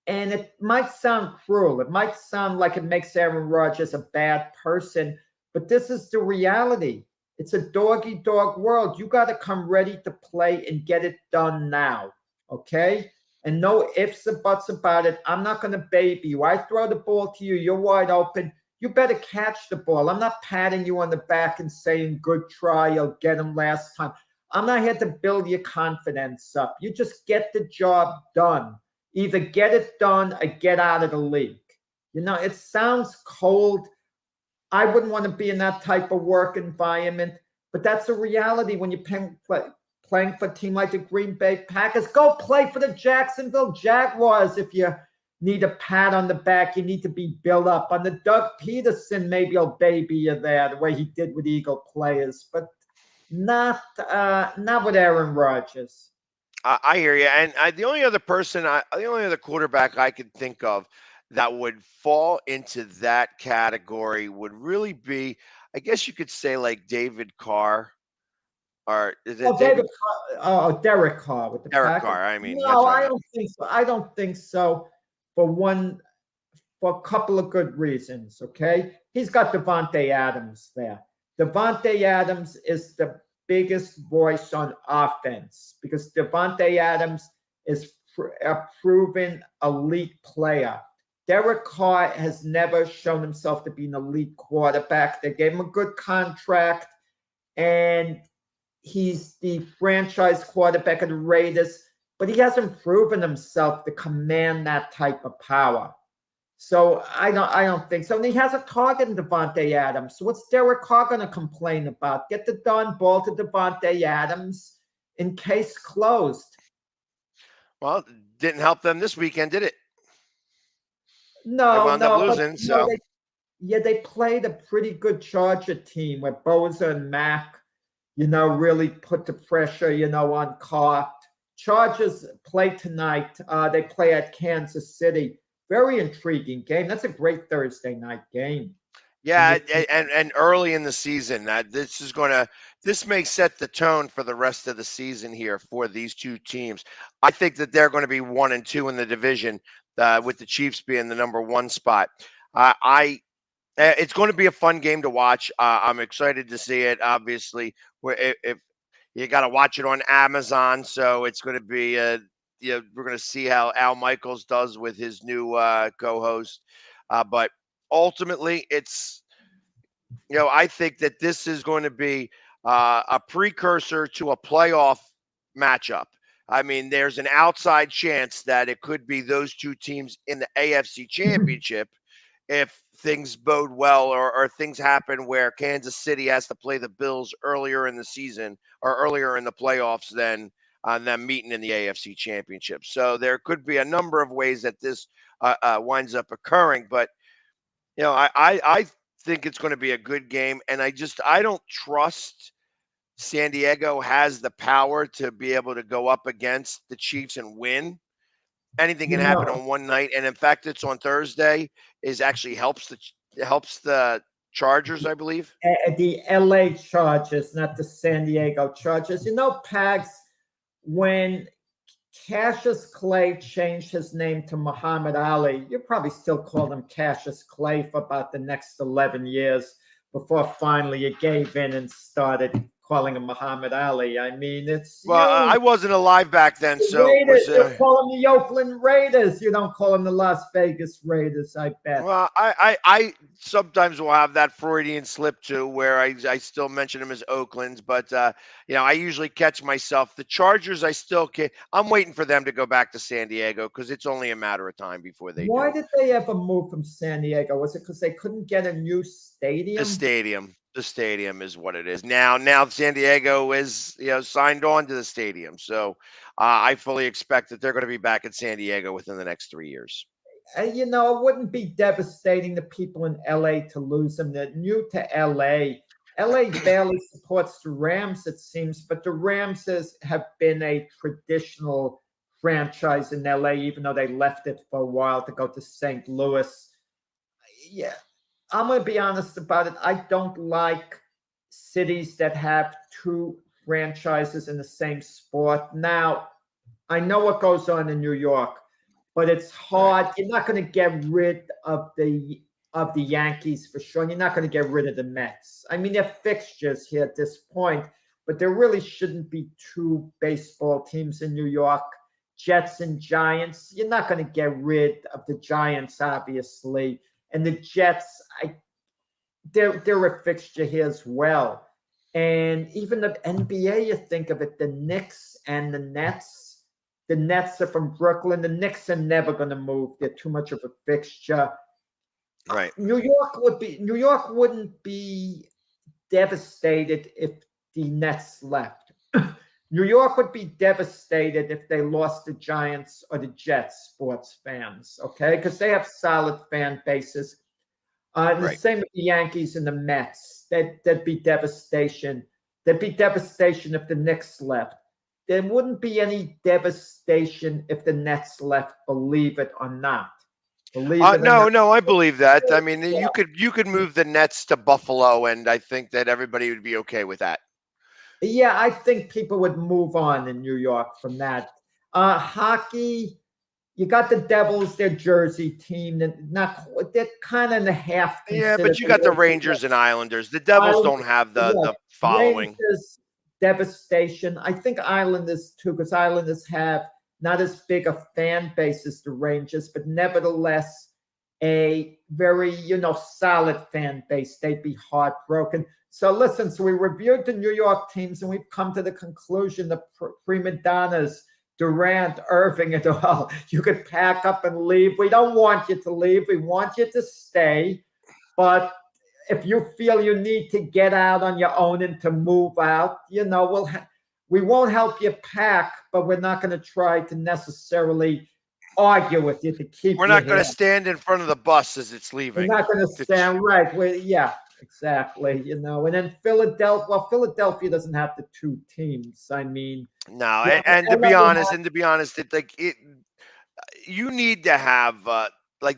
And it might sound cruel. It might sound like it makes Aaron Rodgers a bad person, but this is the reality. It's a dog-eat-dog world. You got to come ready to play and get it done now, okay? And no ifs or buts about it. I'm not going to baby you. I throw the ball to you. You're wide open. You better catch the ball. I'm not patting you on the back and saying, good try, you'll get him last time. I'm not here to build your confidence up. You just get the job done. Either get it done or get out of the league. It sounds cold. I wouldn't want to be in that type of work environment, but that's a reality when you're playing for a team like the Green Bay Packers. Go play for the Jacksonville Jaguars if you need a pat on the back. You need to be built up. On the Doug Peterson, maybe he'll baby you there the way he did with Eagle players, but not with Aaron Rodgers. I hear you. And the only other quarterback I could think of that would fall into that category would really be, I guess you could say, like David Carr. Or is it Derek Carr with the Derek Packers? Carr. I mean, no, I don't think so. I don't think so. For a couple of good reasons. Okay, he's got Davante Adams there. Davante Adams is the biggest voice on offense because Davante Adams is a proven elite player. Derek Carr has never shown himself to be an elite quarterback. They gave him a good contract, and he's the franchise quarterback of the Raiders, but he hasn't proven himself to command that type of power. So I don't think so. And he has a target in Devontae Adams. So what's Derek Carr going to complain about? Get the darn ball to Devontae Adams in case closed. Well, it didn't help them this weekend, did it? They No, wound up no, but losing. So they played a pretty good Charger team where Bosa and Mack, really put the pressure, on Carr. Chargers play tonight. They play at Kansas City. Very intriguing game. That's a great Thursday night game. yeah, and early in the season, this may set the tone for the rest of the season here for these two teams. I think that they're going to be 1-2 in the division, with the Chiefs being the number 1 spot. It's going to be a fun game to watch. I'm excited to see it. Obviously, if you got to watch it on Amazon, so it's going to be we're going to see how Al Michaels does with his new co-host. But ultimately, I think that this is going to be a precursor to a playoff matchup. I mean, there's an outside chance that it could be those two teams in the AFC Championship if things bode well, or things happen where Kansas City has to play the Bills earlier in the season or earlier in the playoffs than them meeting in the AFC Championship. So there could be a number of ways that this winds up occurring. But, I think it's going to be a good game. And I don't trust San Diego has the power to be able to go up against the Chiefs and win. Anything can happen on one night, and in fact, it's on Thursday. Actually helps the Chargers, I believe. The LA Chargers, not the San Diego Chargers. Pags, when Cassius Clay changed his name to Muhammad Ali, you probably still call him Cassius Clay for about the next 11 years before finally you gave in and started calling him Muhammad Ali. I mean, I wasn't alive back then, so Raiders, you call them the Oakland Raiders. You don't call them the Las Vegas Raiders, I bet. Well, I sometimes will have that Freudian slip too, where I still mention them as Oakland's, but I usually catch myself. The Chargers, I still can. I'm waiting for them to go back to San Diego because it's only a matter of time before they. Why did they ever move from San Diego? Was it because they couldn't get a new stadium? The stadium is what it is now. Now San Diego is signed on to the stadium, so I fully expect that they're going to be back in San Diego within the next 3 years. It wouldn't be devastating to people in LA to lose them. They're new to LA. LA barely supports the Rams, it seems, but the Rams have been a traditional franchise in LA, even though they left it for a while to go to St. Louis. Yeah. I'm going to be honest about it. I don't like cities that have two franchises in the same sport. Now, I know what goes on in New York, but it's hard. You're not going to get rid of the Yankees for sure. And you're not going to get rid of the Mets. I mean, they're fixtures here at this point, but there really shouldn't be two baseball teams in New York, Jets and Giants. You're not going to get rid of the Giants, obviously. And the Jets, they're a fixture here as well. And even the NBA, you think of it, the Knicks and the Nets. The Nets are from Brooklyn. The Knicks are never going to move. They're too much of a fixture. Right. New York wouldn't be devastated if the Nets left. New York would be devastated if they lost the Giants or the Jets, sports fans, okay? Because they have solid fan bases. The same with the Yankees and the Mets. There'd be devastation. There'd be devastation if the Knicks left. There wouldn't be any devastation if the Nets left, believe it or not. No, I believe that. I mean, you could move the Nets to Buffalo, and I think that everybody would be okay with that. Yeah, I think people would move on in New York from that. Hockey, you got the Devils, their Jersey team. They're kind of in the half. Yeah, but you got the Rangers and Islanders. The Devils don't have the following. Rangers, devastation. I think Islanders too, because Islanders have not as big a fan base as the Rangers, but nevertheless, a very, solid fan base. They'd be heartbroken. So listen, so we reviewed the New York teams and we've come to the conclusion the prima donnas, Durant, Irving, and all, you could pack up and leave. We don't want you to leave. We want you to stay. But if you feel you need to get out on your own and to move out, we won't help you pack, but we're not going to try to necessarily argue with you to keep We're you not going to here. stand in front of the bus as it's We're leaving. not going to stand right. Yeah, exactly. And then Philadelphia. Well, Philadelphia doesn't have the two teams. I mean, No, yeah, and to LA be honest, it you need to have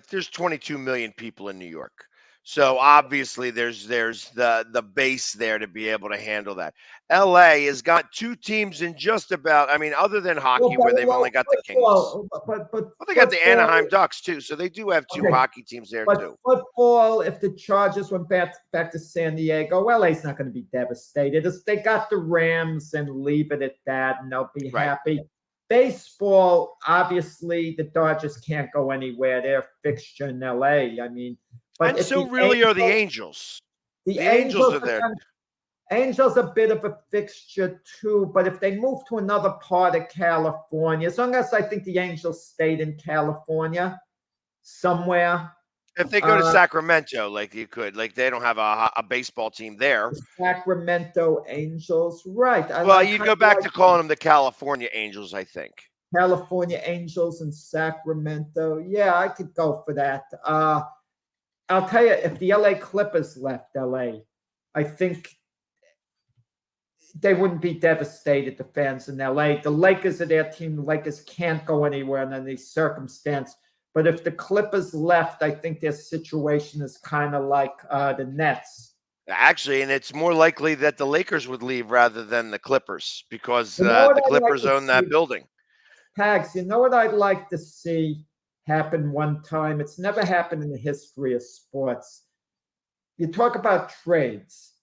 there's 22 million people in New York. So obviously there's the base there to be able to handle that. LA has got two teams in just about, I mean, other than hockey where they've only got the Kings. But Well, they got the Anaheim Ducks too, so they do have two Okay, hockey teams there but too. football, if the Chargers went back to San Diego, LA's not going to be devastated. They got the Rams and leave it at that, and they'll be Right. happy. Baseball, obviously, the Dodgers can't go anywhere. They're a fixture in LA. I mean, but And if so the really are the Angels. The Angels are Angels there. Angels a bit of a fixture too, but if they move to another part of California, as long as I think the Angels stayed in California somewhere. If they go to Sacramento, you could, they don't have a baseball team there. The Sacramento Angels, right? Well, you go back to calling them the California Angels, I think. California Angels in Sacramento. Yeah, I could go for that. I'll tell you, if the LA Clippers left LA, I think they wouldn't be devastated, the fans in LA. The Lakers are their team. The Lakers can't go anywhere in any circumstance. But if the Clippers left, I think their situation is kind of like the Nets. Actually, and it's more likely that the Lakers would leave rather than the Clippers because the Clippers own that building. Tags, you know what I'd like to see happen one time? It's never happened in the history of sports. You talk about trades.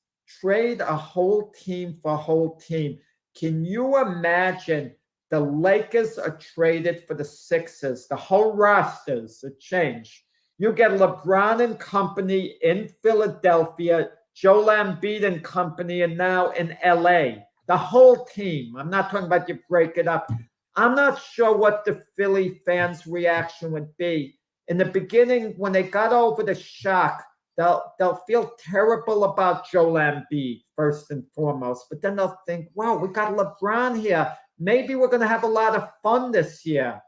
Trade a whole team for a whole team. Can you imagine the Lakers are traded for the Sixers? The whole rosters are changed. You get LeBron and company in Philadelphia, Joel Embiid and company, and now in LA. The whole team. I'm not talking about you break it up. I'm not sure what the Philly fans' reaction would be. In the beginning, when they got over the shock, they'll feel terrible about Joel Embiid, first and foremost. But then they'll think, wow, we got LeBron here. Maybe we're going to have a lot of fun this year.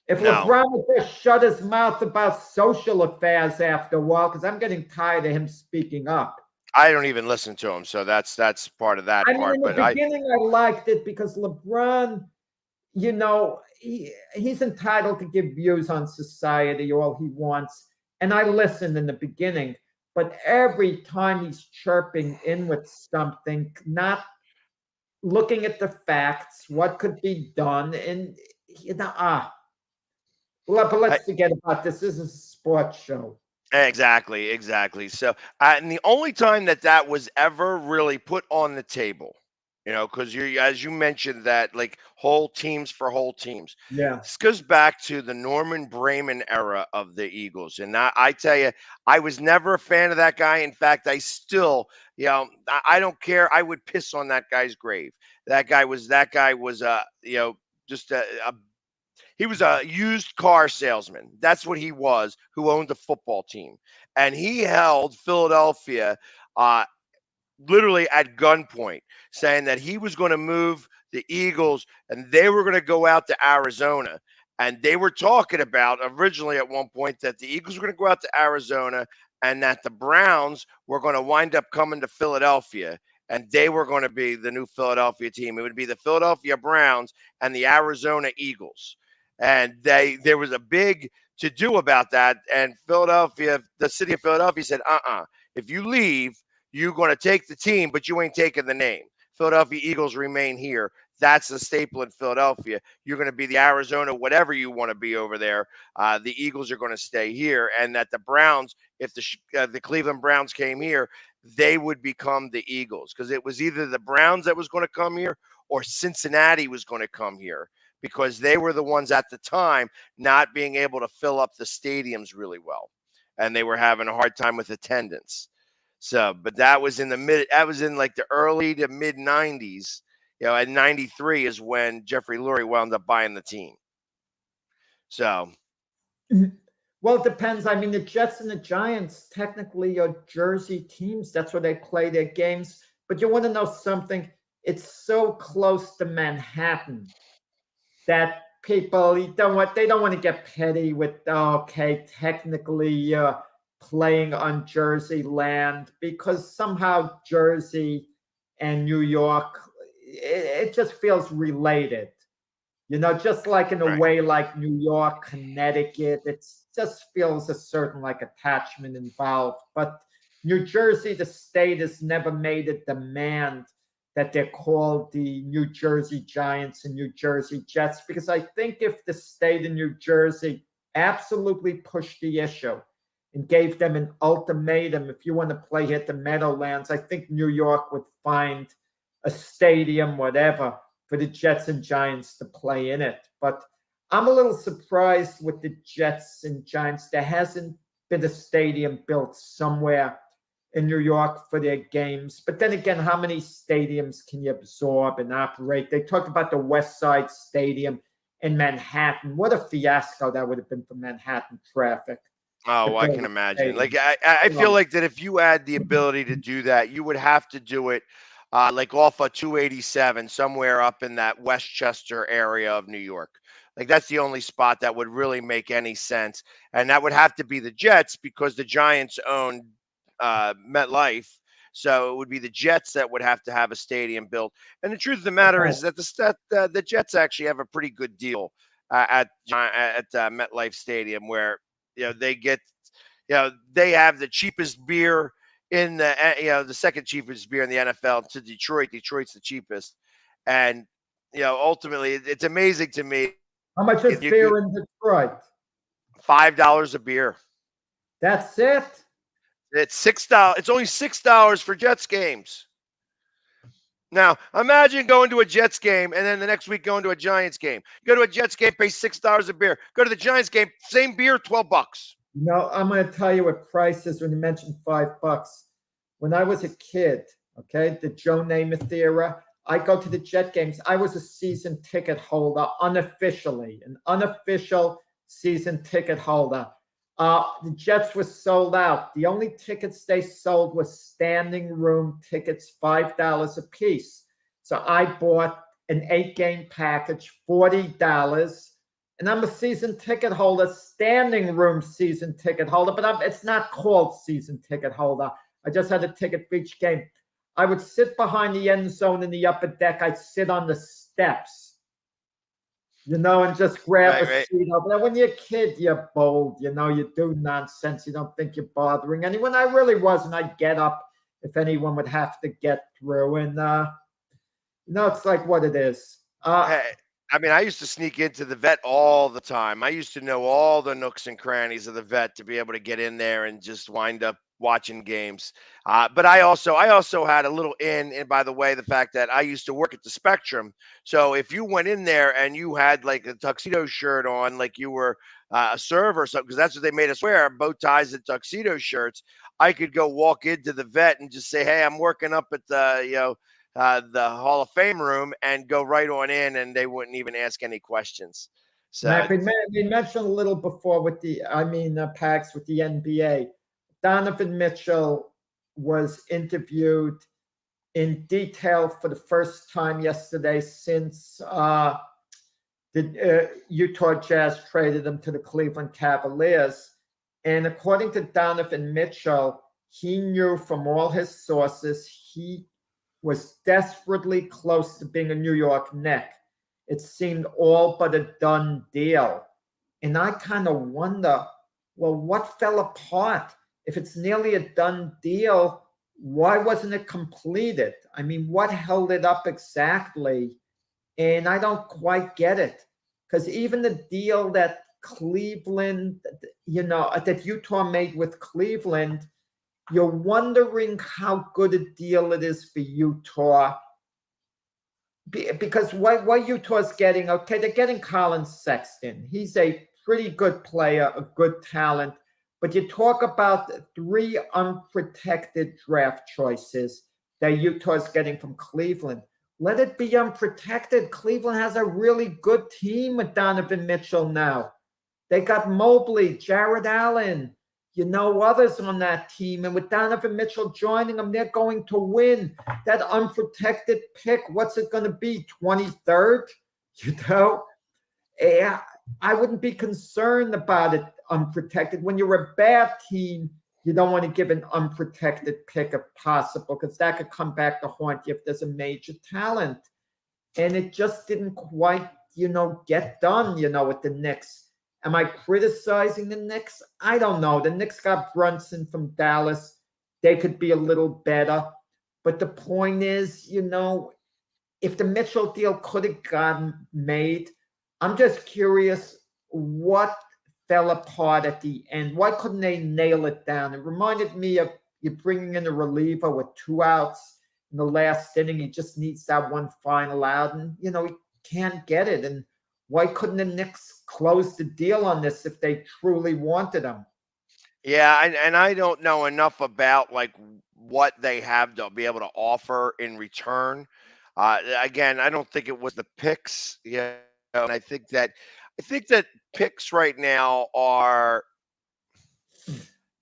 If LeBron would just shut his mouth about social affairs after a while, because I'm getting tired of him speaking up. I don't even listen to him, so that's part of that part. In the beginning, I liked it because LeBron, he's entitled to give views on society all he wants. And I listened in the beginning, but every time he's chirping in with something, not looking at the facts, what could be done, and but let's forget about this. This is a sports show. Exactly. So, and the only time that was ever really put on the table, because as you mentioned that whole teams for whole teams. Yeah. This goes back to the Norman Brayman era of the Eagles. And I tell you, I was never a fan of that guy. In fact, I still, I don't care. I would piss on that guy's grave. That guy was just he was a used car salesman. That's what he was, who owned a football team. And he held Philadelphia literally at gunpoint, saying that he was going to move the Eagles and they were going to go out to Arizona. And they were talking about originally at one point that the Eagles were going to go out to Arizona and that the Browns were going to wind up coming to Philadelphia. And they were going to be the new Philadelphia team. It would be the Philadelphia Browns and the Arizona Eagles. And there was a big to-do about that. And Philadelphia, the city of Philadelphia said, if you leave, you're going to take the team, but you ain't taking the name. Philadelphia Eagles remain here. That's the staple in Philadelphia. You're going to be the Arizona, whatever you want to be over there. The Eagles are going to stay here. And that the Browns, if the Cleveland Browns came here, they would become the Eagles, because it was either the Browns that was going to come here or Cincinnati was going to come here. because they were the ones at the time not being able to fill up the stadiums really well, and they were having a hard time with attendance. So, but that was in like the early to mid 90s. At 93 is when Jeffrey Lurie wound up buying the team. So, well, it depends. I mean, the Jets and the Giants technically are Jersey teams. That's where they play their games. But you want to know something? It's so close to Manhattan that people they don't want to get petty with, okay, technically playing on Jersey land, because somehow Jersey and New York, it just feels related. Just like in a way, like New York, Connecticut, it just feels a certain like attachment involved. But New Jersey, the state, has never made a demand that they're called the New Jersey Giants and New Jersey Jets, because I think if the state of New Jersey absolutely pushed the issue and gave them an ultimatum, if you want to play here at the Meadowlands, I think New York would find a stadium, whatever, for the Jets and Giants to play in it. But I'm a little surprised with the Jets and Giants. There hasn't been a stadium built somewhere in New York for their games. But then again, how many stadiums can you absorb and operate? They talked about the West Side Stadium in Manhattan. What a fiasco that would have been for Manhattan traffic. Oh, I can imagine. Like, I feel like that if you had the ability to do that, you would have to do it like off of 287, somewhere up in that Westchester area of New York. Like, that's the only spot that would really make any sense. And that would have to be the Jets, because the Giants own MetLife. So it would be the Jets that would have to have a stadium built. And the truth of the matter is that the Jets actually have a pretty good deal at MetLife Stadium, where they get, they have the cheapest beer in the second cheapest beer in the NFL to Detroit. Detroit's the cheapest, and ultimately, it's amazing to me. How much is beer in Detroit? $5 a beer. That's it. It's $6. It's only $6 for Jets games. Now, imagine going to a Jets game and then the next week going to a Giants game. Go to a Jets game, pay $6 a beer. Go to the Giants game, same beer, $12. I'm going to tell you what price is when you mentioned $5. When I was a kid, okay, the Joe Namath era, I go to the Jet games. I was a season ticket holder, unofficially, an unofficial season ticket holder. The Jets were sold out. The only tickets they sold were standing room tickets, $5 a piece. So I bought an 8-game package, $40. And I'm a season ticket holder, standing room season ticket holder, but it's not called season ticket holder. I just had a ticket for each game. I would sit behind the end zone in the upper deck. I'd sit on the steps, and just grab a seat over there. When you're a kid, you're bold, you do nonsense. You don't think you're bothering anyone. I really wasn't. I'd get up if anyone would have to get through. And, it's like what it is. I mean, I used to sneak into the Vet all the time. I used to know all the nooks and crannies of the Vet to be able to get in there and just wind up watching games. But I also had a little in, by the way, the fact that I used to work at the Spectrum. So if you went in there and you had like a tuxedo shirt on, like you were a server or something, because that's what they made us wear, bow ties and tuxedo shirts, I could go walk into the Vet and just say, hey, I'm working up at the Hall of Fame room, and go right on in, and they wouldn't even ask any questions. So Mac, we mentioned a little before with Pax, with the NBA. Donovan Mitchell was interviewed in detail for the first time yesterday since the Utah Jazz traded him to the Cleveland Cavaliers. And according to Donovan Mitchell, he knew from all his sources he was desperately close to being a New York Knick. It seemed all but a done deal. And I kind of wonder, well, what fell apart? If it's nearly a done deal, why wasn't it completed? I mean, what held it up exactly? And I don't quite get it. Because even the deal that Cleveland, that Utah made with Cleveland, you're wondering how good a deal it is for Utah because what Utah's getting, okay, they're getting Colin Sexton. He's a pretty good player, a good talent. But you talk about 3 unprotected draft choices that Utah's getting from Cleveland. Let it be unprotected. Cleveland has a really good team with Donovan Mitchell now. They got Mobley, Jared Allen, others on that team. And with Donovan Mitchell joining them, they're going to win. That unprotected pick, what's it going to be? 23rd? You know? Yeah, I wouldn't be concerned about it unprotected. When you're a bad team, you don't want to give an unprotected pick if possible, because that could come back to haunt you if there's a major talent. And it just didn't quite, get done, with the Knicks. Am I criticizing the Knicks? I don't know. The Knicks got Brunson from Dallas. They could be a little better. But the point is, if the Mitchell deal could have gotten made, I'm just curious what fell apart at the end. Why couldn't they nail it down? It reminded me of you bringing in a reliever with 2 outs in the last inning. He just needs that one final out, and he can't get it. And why couldn't the Knicks close the deal on this if they truly wanted him? Yeah, and I don't know enough about like what they have to be able to offer in return. Again, I don't think it was the picks. Yeah, and I think that picks right now are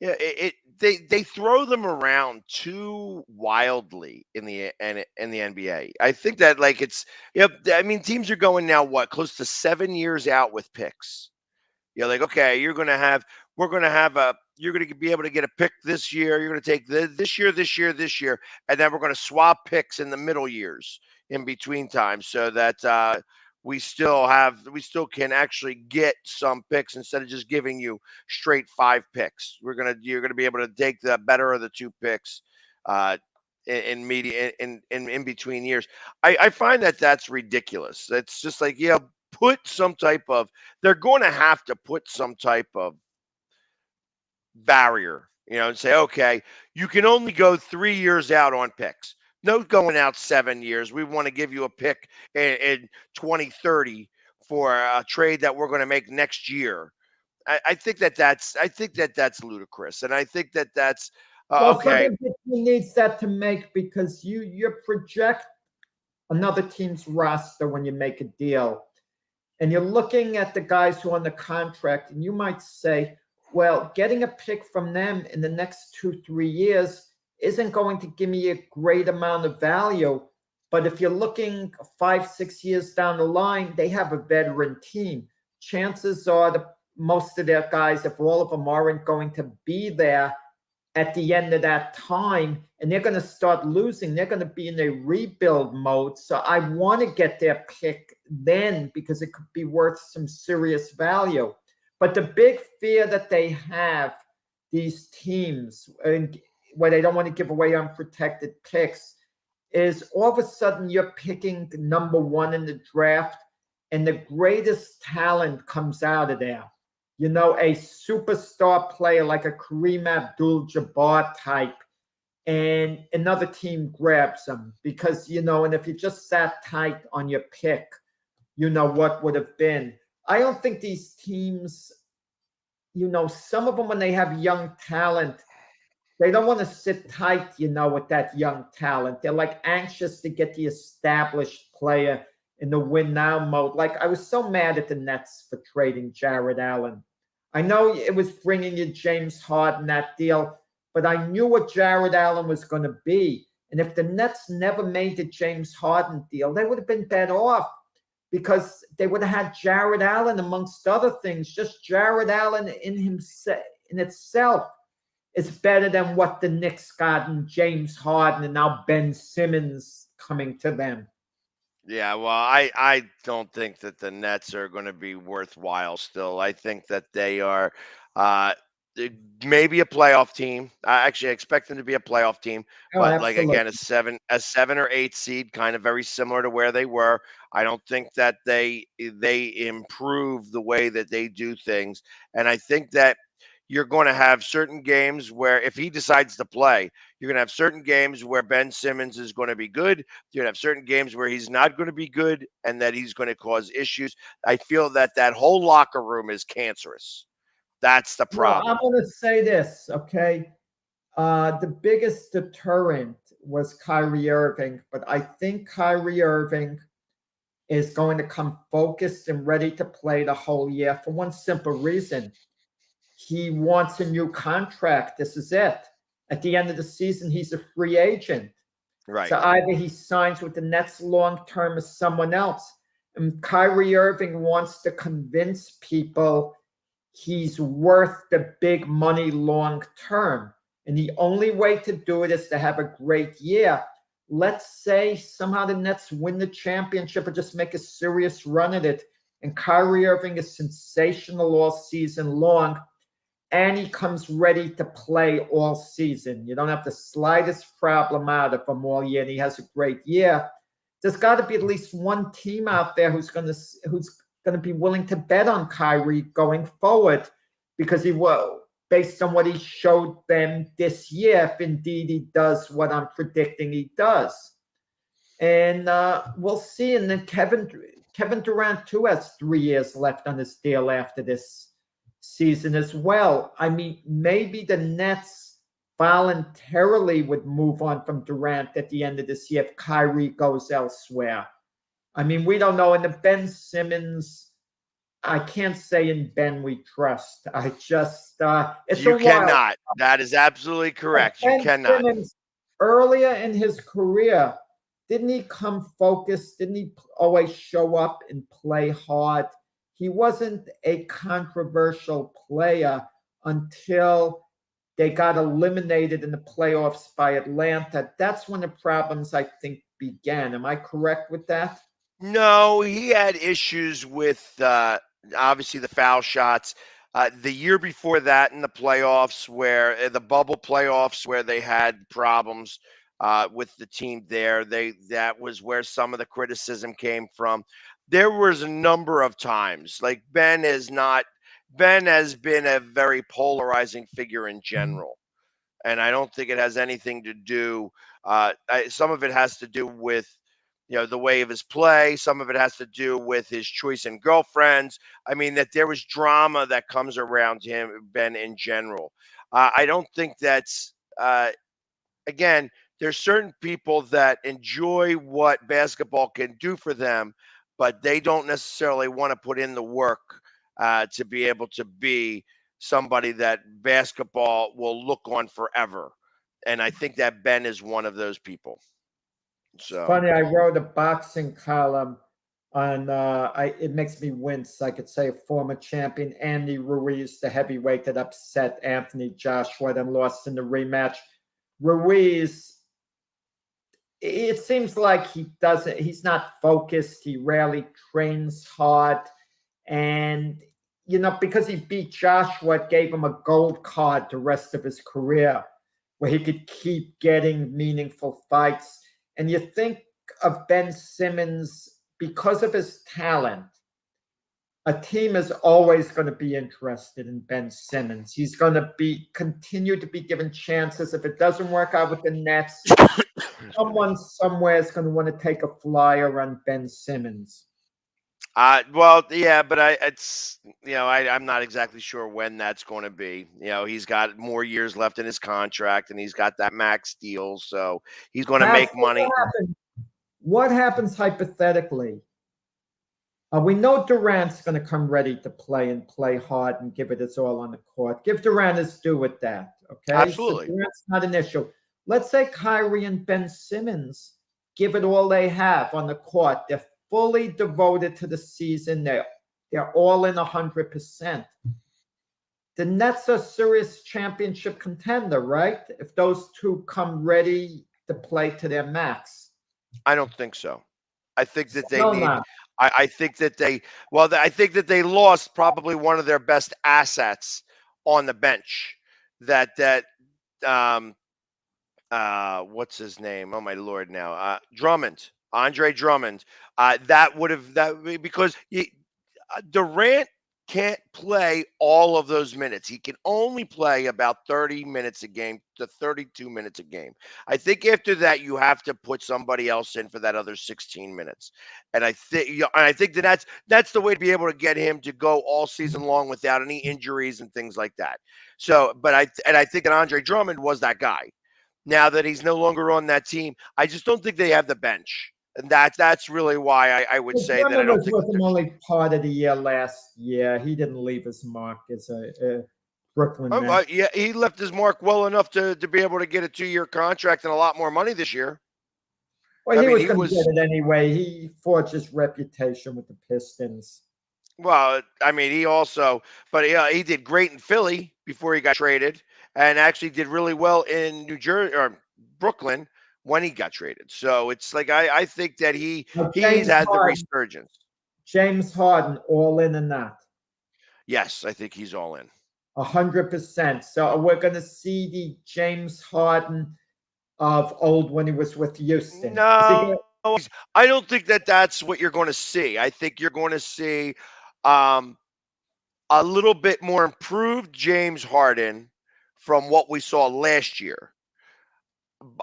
yeah, they throw them around too wildly in the NBA. I think that like it's I mean teams are going now what close to 7 years out with picks. You're like, okay, we're gonna have you're gonna be able to get a pick this year. You're gonna take this year, this year, this year, and then we're gonna swap picks in the middle years in between times, so that we still can actually get some picks instead of just giving you straight 5 picks. You're gonna be able to take the better of the 2 picks. In media in between years, I find that that's ridiculous. It's just like put some type of they're going to have to put some type of barrier, and say, okay, you can only go 3 years out on picks. No going out 7 years. We want to give you a pick in 2030 for a trade that we're going to make next year. I think that that's ludicrous, and I think that that's Well, okay. sometimes the team needs that to make, because you project another team's roster when you make a deal, and you're looking at the guys who are on the contract, and you might say, well, getting a pick from them in the next 2, 3 years isn't going to give me a great amount of value. But if you're looking 5, 6 years down the line, they have a veteran team. Chances are most of their guys, if all of them aren't going to be there at the end of that time, and they're going to start losing. They're going to be in a rebuild mode. So I want to get their pick then, because it could be worth some serious value. But the big fear that they have, these teams, where they don't want to give away unprotected picks, is all of a sudden you're picking number 1 in the draft, and the greatest talent comes out of there. A superstar player like a Kareem Abdul-Jabbar type, and another team grabs them because, and if you just sat tight on your pick, what would have been. I don't think these teams, some of them, when they have young talent, they don't want to sit tight, with that young talent. They're like anxious to get the established player in the win now mode. Like, I was so mad at the Nets for trading Jared Allen. I know it was bringing you James Harden, that deal, but I knew what Jared Allen was going to be. And if the Nets never made the James Harden deal, they would have been better off, because they would have had Jared Allen amongst other things. Just Jared Allen in itself is better than what the Knicks got in James Harden and now Ben Simmons coming to them. Yeah, well, I don't think that the Nets are going to be worthwhile still. I think that they are uh maybe a playoff team. I actually expect them to be a playoff team, Oh, but like again, absolutely. a 7 or 8 seed, kind of very similar to where they were. I don't think that they improve the way that they do things, and I think that you're going to have certain games where if he decides to play, you're going to have certain games where Ben Simmons is going to be good. You're going to have certain games where he's not going to be good and that he's going to cause issues. I feel that that whole locker room is cancerous. That's the Well, problem. I'm going to say this, okay? The biggest deterrent was Kyrie Irving, but I think Kyrie Irving is going to come focused and ready to play the whole year for one simple reason. He wants a new contract. This is it. At the end of the season, he's a free agent. Right. So either he signs with the Nets long term or someone else. And Kyrie Irving wants to convince people he's worth the big money long term. And the only way to do it is to have a great year. Let's say somehow the Nets win the championship or just make a serious run at it. And Kyrie Irving is sensational all season long. And he comes ready to play all season. You don't have the slightest problem out of him all year, and he has a great year. There's got to be at least one team out there who's going to be willing to bet on Kyrie going forward, because he will, based on what he showed them this year, if indeed he does what I'm predicting he does. And we'll see. And then Kevin Durant too has 3 years left on his deal after this season as well. I mean, maybe the Nets voluntarily would move on from Durant at the end of this year if Kyrie goes elsewhere. I mean, we don't know. And the Ben Simmons, I can't say in Ben we trust. I just it's You a cannot. That is absolutely correct. You Ben cannot. Simmons, earlier in his career, didn't he come focused? Didn't he always show up and play hard? He wasn't a controversial player until they got eliminated in the playoffs by Atlanta. That's when the problems, I think, began. Am I correct with that? No, he had issues with obviously the foul shots. The year before that in the playoffs, where the bubble playoffs, where they had problems with the team there, that was where some of the criticism came from. There was a number of times, like Ben has been a very polarizing figure in general, and I don't think it has anything to do. Some of it has to do with the way of his play. Some of it has to do with his choice in girlfriends. I mean, that there was drama that comes around him, Ben, in general. I don't think that's again. There's certain people that enjoy what basketball can do for them, but they don't necessarily want to put in the work to be able to be somebody that basketball will look on forever. And I think that Ben is one of those people. So Funny, I wrote a boxing column on it makes me wince. I could say a former champion, Andy Ruiz, the heavyweight that upset Anthony Joshua and lost in the rematch. Ruiz, it seems like he's not focused. He rarely trains hard. And, because he beat Joshua, it gave him a gold card the rest of his career where he could keep getting meaningful fights. And you think of Ben Simmons, because of his talent, a team is always going to be interested in Ben Simmons. He's going to continue to be given chances. If it doesn't work out with the Nets, someone somewhere is going to want to take a flyer on Ben Simmons. well, yeah, but I'm not exactly sure when that's going to be. He's got more years left in his contract, and he's got that max deal, so he's going to make money. What happens hypothetically? We know Durant's going to come ready to play and play hard and give it his all on the court. Give Durant his due with that, okay? Absolutely. So Durant's not an issue. Let's say Kyrie and Ben Simmons give it all they have on the court. They're fully devoted to the season. They're all in 100%. The Nets are a serious championship contender, right? If those two come ready to play to their max. I don't think so. I think that they No, need. not. I think that I think that they lost probably one of their best assets on the bench. What's his name? Oh my lord! Now Drummond, Andre Drummond. Because Durant can't play all of those minutes. He can only play about 30 minutes a game to 32 minutes a game. I think after that, you have to put somebody else in for that other 16 minutes. And I think, that's the way to be able to get him to go all season long without any injuries and things like that. So, I think that Andre Drummond was that guy. Now that he's no longer on that team, I just don't think they have the bench. And that's really why I would say that I don't was think with that him only part of the year last year. He didn't leave his mark as a Brooklyn Net. yeah, he left his mark well enough to be able to get a 2-year contract and a lot more money this year. Well, he was going to get it anyway. He forged his reputation with the Pistons. Well, I mean, he did great in Philly before he got traded, and actually did really well in New Jersey or Brooklyn when he got traded. So it's like I think that he's had the resurgence. James Harden, all in or not? Yes, I think he's all in. 100%. So we're going to see the James Harden of old when he was with Houston. No, I don't think that that's what you're going to see. I think you're going to see a little bit more improved James Harden from what we saw last year.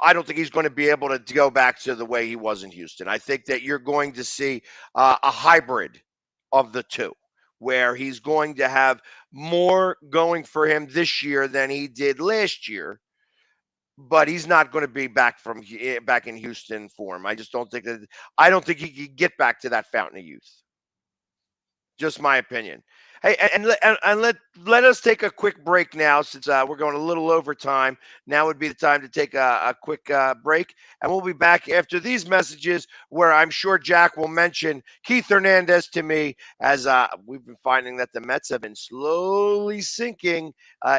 I don't think he's going to be able to go back to the way he was in Houston. I think that you're going to see a hybrid of the two, where he's going to have more going for him this year than he did last year. But he's not going to be back in Houston form. I just don't think that. I don't think he can get back to that fountain of youth. Just my opinion. Hey, and let us take a quick break now, since we're going a little over time. Now would be the time to take a quick break, and we'll be back after these messages, where I'm sure Jack will mention Keith Hernandez to me, as we've been finding that the Mets have been slowly sinking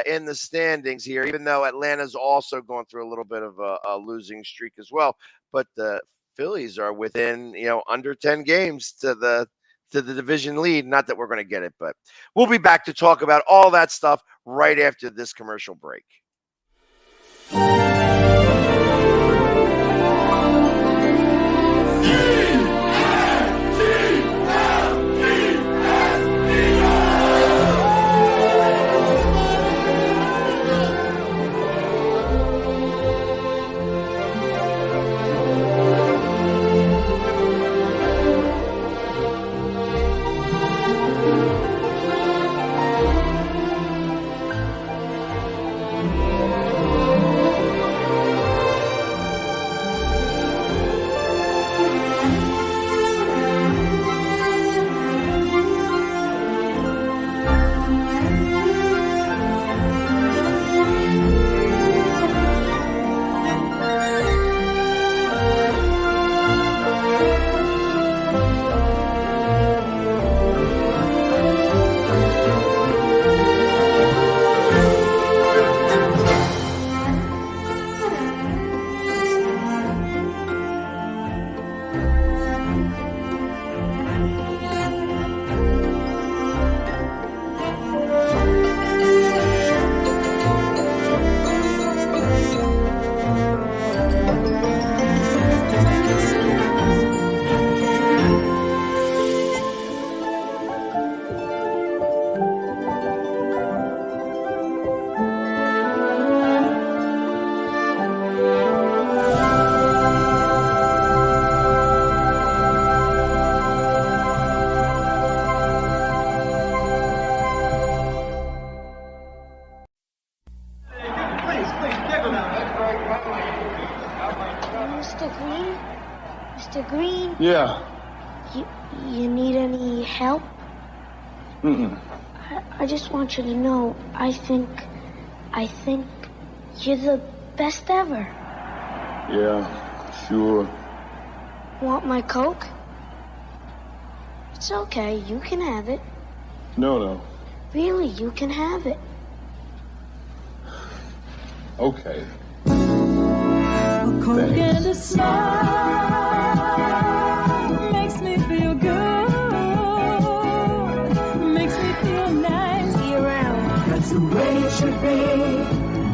in the standings here, even though Atlanta's also going through a little bit of a losing streak as well. But the Phillies are within, under 10 games to the division lead. Not that we're going to get it, but we'll be back to talk about all that stuff right after this commercial break. Mr. Green? Yeah. You need any help? I just want you to know, I think you're the best ever. Yeah, sure. Want my Coke? It's okay, you can have it. No. Really, you can have it. Okay. A Coke and a smile makes me feel good. Makes me feel nice. See you around. That's the way it should be.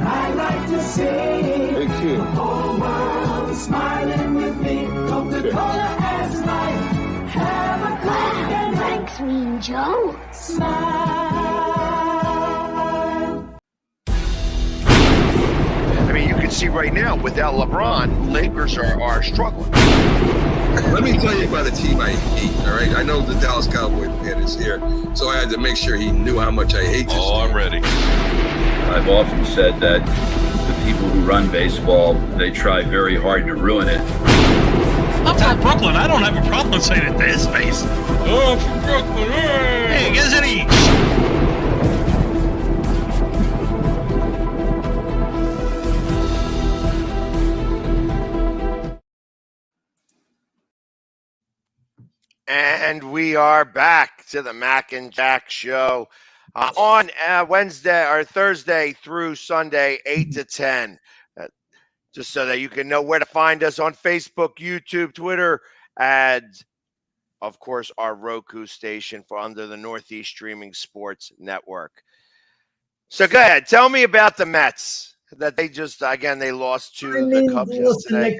I like to see Hey, kid. the whole world is smiling with me. Coca-Cola as life. Have a Coke and Thanks, Reno. I'm Joe. I mean, you can see right now without LeBron, Lakers are struggling. Let me tell you about a team I hate, all right? I know the Dallas Cowboy fan is here, so I had to make sure he knew how much I hate this team. I'm ready. I've often said that the people who run baseball, they try very hard to ruin it. I'm from Brooklyn. I don't have a problem saying it to his face. Oh, I'm from Brooklyn. Hey, get us any. And we are back to the Mac and Jack show on Wednesday or Thursday through Sunday, 8 to 10. Just so that you can know where to find us on Facebook, YouTube, Twitter, and of course our Roku station for under the Northeast Streaming Sports Network. So go ahead, tell me about the Mets that they just they lost to the Cubs yesterday.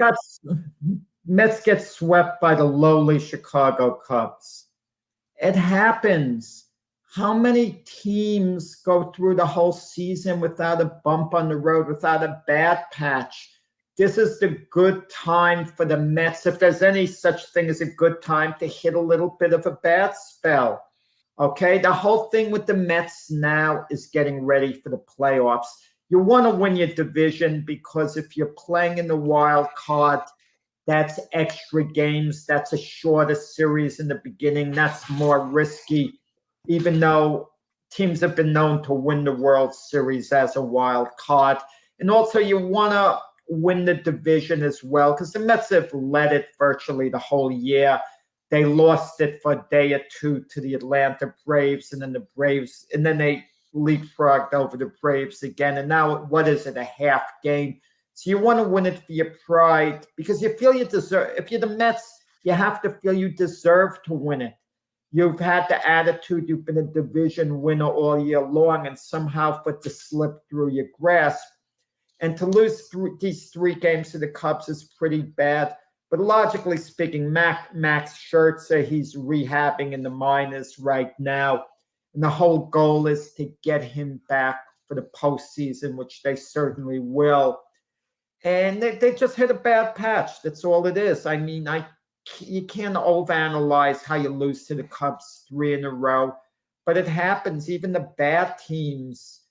Mets get swept by the lowly Chicago Cubs. It happens. How many teams go through the whole season without a bump on the road, without a bad patch? This is the good time for the Mets, if there's any such thing as a good time, to hit a little bit of a bad spell. Okay, the whole thing with the Mets now is getting ready for the playoffs. You want to win your division because if you're playing in the wild card, that's extra games. That's a shorter series in the beginning. That's more risky, even though teams have been known to win the World Series as a wild card. And also you want to win the division as well because the Mets have led it virtually the whole year. They lost it for a day or two to the Atlanta Braves, and then they leapfrogged over the Braves again. And now, what is it, a half game? So you want to win it for your pride because you feel you deserve. If you're the Mets, you have to feel you deserve to win it. You've had the attitude. You've been a division winner all year long, and somehow for it to slip through your grasp. And to lose these 3 games to the Cubs is pretty bad. But logically speaking, Max Scherzer, he's rehabbing in the minors right now. And the whole goal is to get him back for the postseason, which they certainly will. And they just hit a bad patch. That's all it is. I mean, you can't overanalyze how you lose to the Cubs 3 in a row. But it happens. Even the bad teams,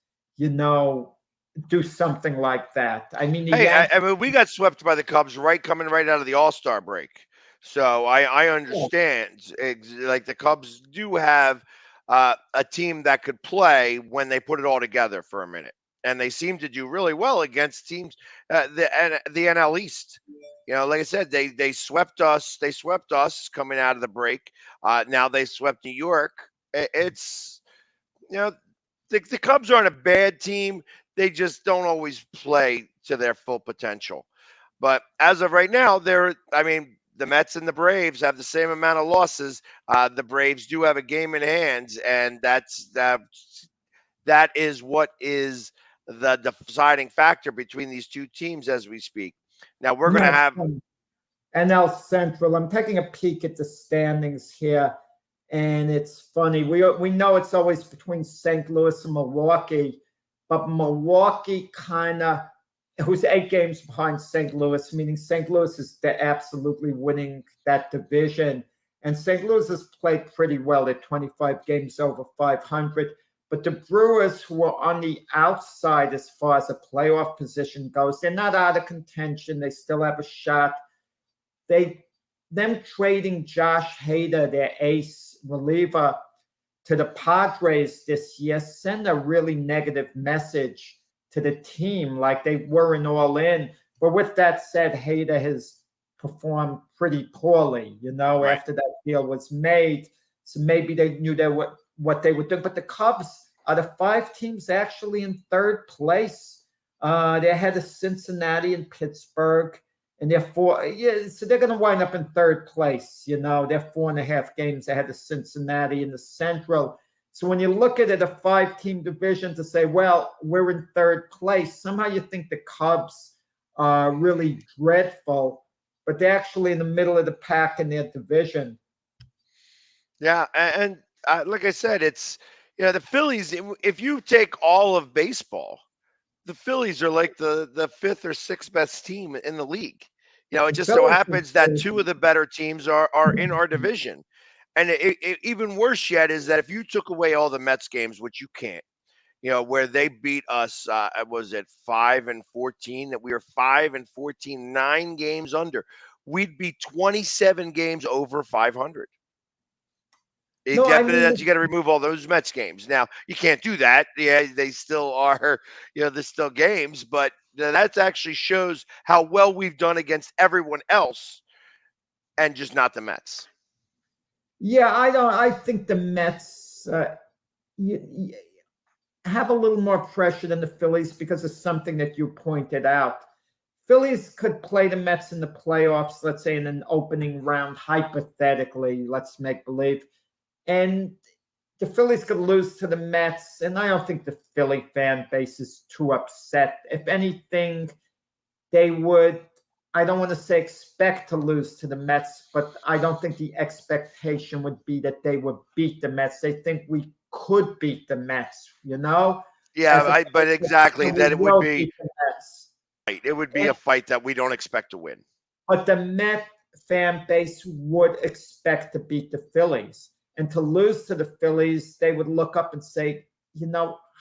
do something like that. I mean, I mean, we got swept by the Cubs coming right out of the All-Star break. So I understand. Like the Cubs do have a team that could play when they put it all together for a minute. And they seem to do really well against teams, the NL East. Like I said, they swept us. They swept us coming out of the break. Now they swept New York. It's, the Cubs aren't a bad team. They just don't always play to their full potential. But as of right now, the Mets and the Braves have the same amount of losses. The Braves do have a game in hand, and that is what is the deciding factor between these two teams as we speak. Now we're going to have NL Central. I'm taking a peek at the standings here, and it's funny. We know it's always between St. Louis and Milwaukee, but Milwaukee who's 8 games behind St. Louis, meaning St. Louis is absolutely winning that division. And St. Louis has played pretty well. They're 25 games over 500. But the Brewers, who are on the outside as far as a playoff position goes, they're not out of contention. They still have a shot. Them trading Josh Hader, their ace reliever, to the Padres this year send a really negative message to the team, like they weren't all in. But with that said, Hader has performed pretty poorly, after that deal was made. So maybe they knew what they would do. But the Cubs are the 5 teams actually in 3rd place. They're ahead of Cincinnati and Pittsburgh. And they're 4. Yeah, so they're going to wind up in 3rd place. They're 4.5 games ahead of Cincinnati in the Central. So when you look at it, a 5-team division, to say, well, we're in 3rd place, somehow you think the Cubs are really dreadful, but they're actually in the middle of the pack in their division. Yeah, and like I said, it's the Phillies. If you take all of baseball, the Phillies are like the fifth or sixth best team in the league. It The just so Phillies happens that two of the better teams are in our division. And even worse yet is that if you took away all the Mets games, which you can't, where they beat us, was it 5-14? That we were 5-14, 9 games under. We'd be 27 games over 500. No, I mean, That you got to remove all those Mets games. Now you can't do that. Yeah, they still are. There's still games, but that actually shows how well we've done against everyone else, and just not the Mets. yeah, I think the Mets have a little more pressure than the Phillies because of something that you pointed out. Phillies could play the Mets in the playoffs, let's say in an opening round, hypothetically, let's make believe. And the Phillies could lose to the Mets, and I don't think the Philly fan base is too upset. If anything, they would, I don't want to say expect to lose to the Mets, but I don't think the expectation would be that they would beat the Mets. They think we could beat the Mets, Yeah, but exactly that it would be beat the Mets. right. It would be a fight that we don't expect to win. But the Met fan base would expect to beat the Phillies. And to lose to the Phillies, they would look up and say,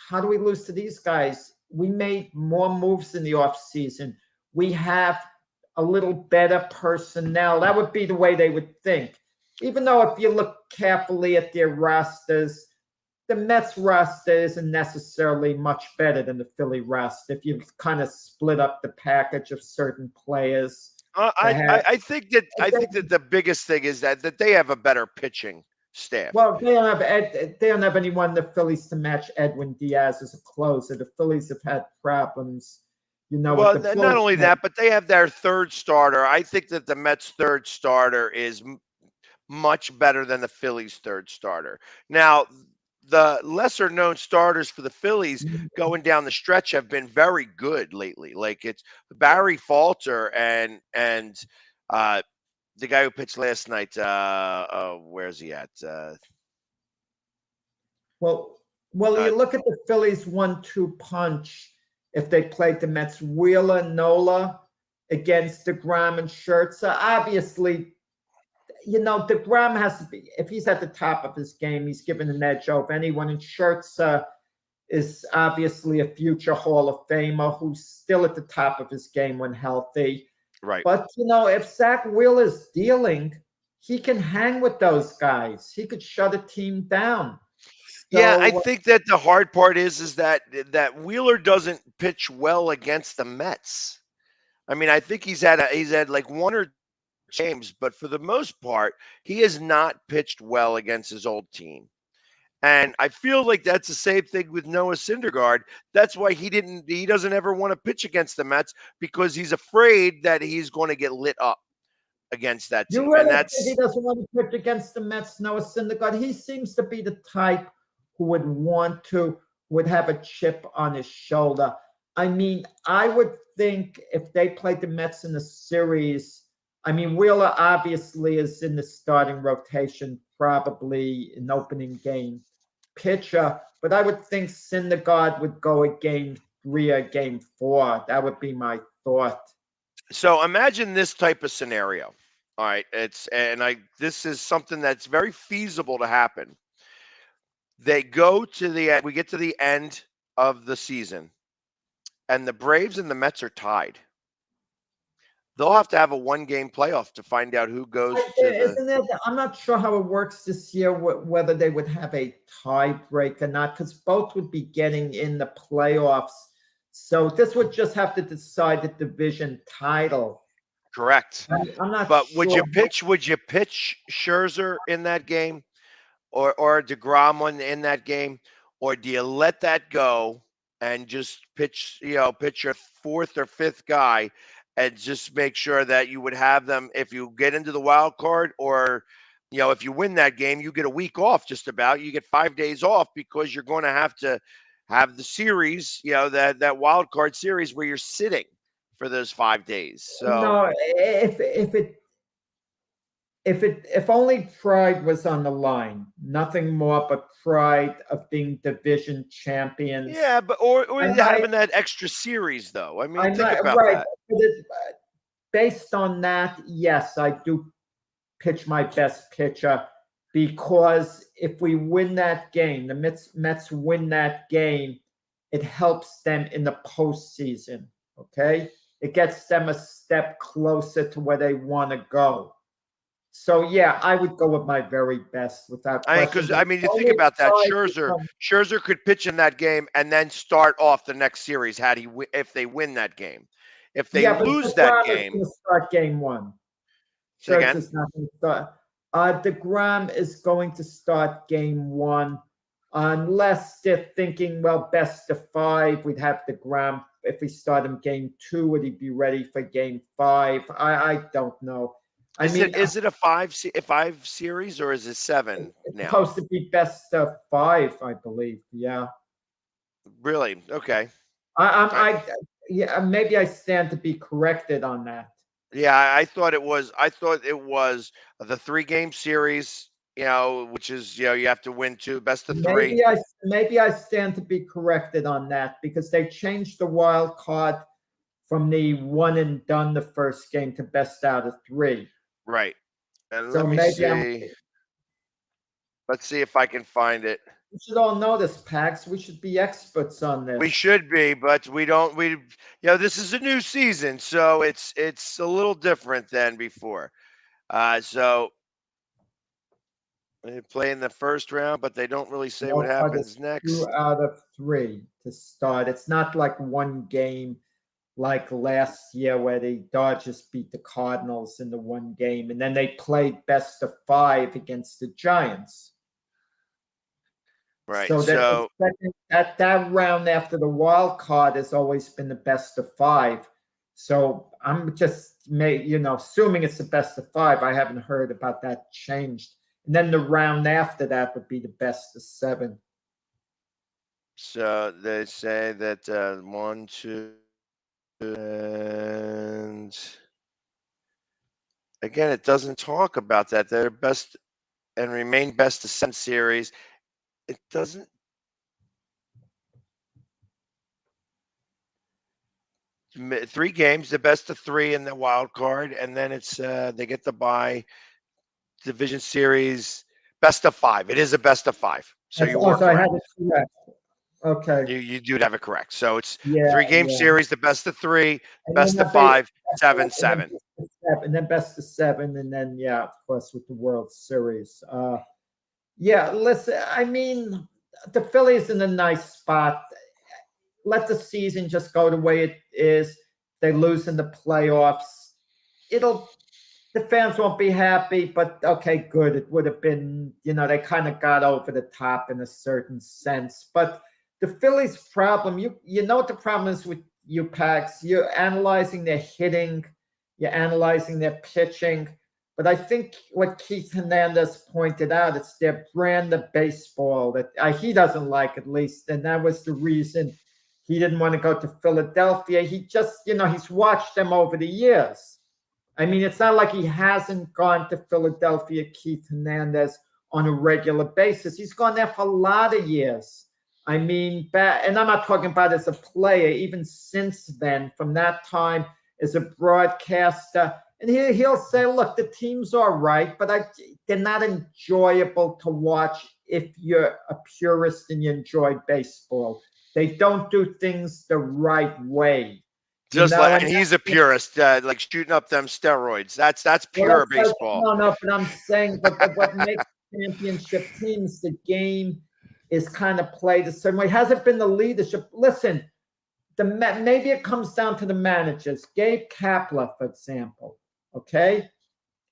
how do we lose to these guys? We made more moves in the offseason. We have a little better personnel. That would be the way they would think. Even though if you look carefully at their rosters, the Mets roster isn't necessarily much better than the Philly roster if you kind of split up the package of certain players. I think that the biggest thing is that they have a better pitching staff. Well, they don't have anyone in the Phillies to match Edwin Diaz as a closer. The Phillies have had problems, Well, not only that, but they have their third starter. I think that the Mets' third starter is much better than the Phillies' third starter. Now, the lesser known starters for the Phillies going down the stretch have been very good lately. Like it's Barry Falter and the guy who pitched last night. Where's he at? Well, you look at the Phillies 1-2 punch. If they played the Mets, Wheeler, Nola against DeGrom and Scherzer, obviously, DeGrom has to be, if he's at the top of his game, he's given an edge over anyone. And Scherzer is obviously a future Hall of Famer who's still at the top of his game when healthy. Right. But, if Zach Wheeler's dealing, he can hang with those guys. He could shut a team down. Yeah, I think that the hard part is that Wheeler doesn't pitch well against the Mets. I mean, I think he's had like one or two games, but for the most part, he has not pitched well against his old team. And I feel like that's the same thing with Noah Syndergaard. That's why he doesn't ever want to pitch against the Mets because he's afraid that he's going to get lit up against that team. And that's he doesn't want to pitch against the Mets, Noah Syndergaard. He seems to be the type who would have a chip on his shoulder. I mean, I would think if they played the Mets in the series, Wheeler obviously is in the starting rotation, probably an opening game pitcher, but I would think Syndergaard would go a game 3 or game 4. That would be my thought. So imagine this type of scenario. All right, this is something that's very feasible to happen. We get to the end of the season, and the Braves and the Mets are tied. They'll have to have a 1-game playoff to find out who goes I'm not sure how it works this year, whether they would have a tie break or not, because both would be getting in the playoffs. So this would just have to decide the division title. Correct. I'm not but sure. Would you pitch Scherzer in that game? Or DeGrom in that game, or do you let that go and just pitch your 4th or 5th guy and just make sure that you would have them if you get into the wild card, or if you win that game, you get a week off just about. You get 5 days off because you're going to have the series, that wild card series where you're sitting for those 5 days. So no, if if only pride was on the line, nothing more but pride of being division champions. Yeah, but or I having might, that extra series though. I I mean, think might, about right. that. But based on that, yes, I do pitch my best pitcher, because if we win that game, the Mets win that game, it helps them in the postseason. Okay, it gets them a step closer to where they want to go. So yeah, I would go with my very best without I mean, question. because I mean, you think Only about that. pride becomes- Scherzer could pitch in that game and then start off the next series had he if they win that game. If they yeah, but lose that DeGrom is game, going to start game one. say again? Scherzer's not going to start. DeGrom is going to start game one, unless they're thinking, well, best of 5. We'd have DeGrom. If we start him game 2, would he be ready for game 5? I don't know. Is it a 5 series or is it 7 it's now? supposed to be best of 5, I believe. Yeah. Really? Okay. Yeah, maybe I stand to be corrected on that. Yeah, I thought it was the 3-game series, which is, you have to win 2, best of 3. Maybe I stand to be corrected on that, because they changed the wild card from the one and done the first game to best out of 3. Right. And So let me maybe see. Let's see if I can find it. We should all know this, Pax. We should be experts on this. We should be, but we don't. This is a new season, so it's a little different than before. So they play in the first round, but they don't really say what happens next. 2 out of 3 to start. It's not like one game like last year where the Dodgers beat the Cardinals in the one game, and then they played best of 5 against the Giants. Right. So that round after the wild card has always been the best of 5. So I'm just assuming it's the best of 5. I haven't heard about that changed. And then the round after that would be the best of 7. So they say that 1, 2, and again, it doesn't talk about that. They're best and remain best of 7 series. It doesn't. Three games, the best of 3 in the wild card, and then it's they get the bye. Division series, best of 5. It is a best of 5. So you were correct. I had it correct. Okay. You do have it correct. So it's 3-game yeah. series, the best of 3, And best then of 5, 7, 7. And then best of 7, and then of course with the World Series. Listen, I mean, the Phillies in a nice spot. Let the season just go the way it is. They lose in the playoffs. The fans won't be happy, but okay, good. It would have been, they kind of got over the top in a certain sense. But the Phillies' problem, you know what the problem is with you, Pax? You're analyzing their hitting, you're analyzing their pitching. But I think what Keith Hernandez pointed out, it's their brand of baseball that he doesn't like, at least. And that was the reason he didn't want to go to Philadelphia. He just, he's watched them over the years. I mean, it's not like he hasn't gone to Philadelphia, Keith Hernandez, on a regular basis. He's gone there for a lot of years. I mean, and I'm not talking about as a player, even since then, from that time as a broadcaster. And he'll say, look, the team's all right, but they're not enjoyable to watch if you're a purist and you enjoy baseball. They don't do things the right way. And he's a purist, like shooting up them steroids. That's pure baseball. No, but I'm saying that what makes championship teams, the game is kind of played the same way. It hasn't been the leadership. Listen, maybe it comes down to the managers. Gabe Kapler, for example, okay?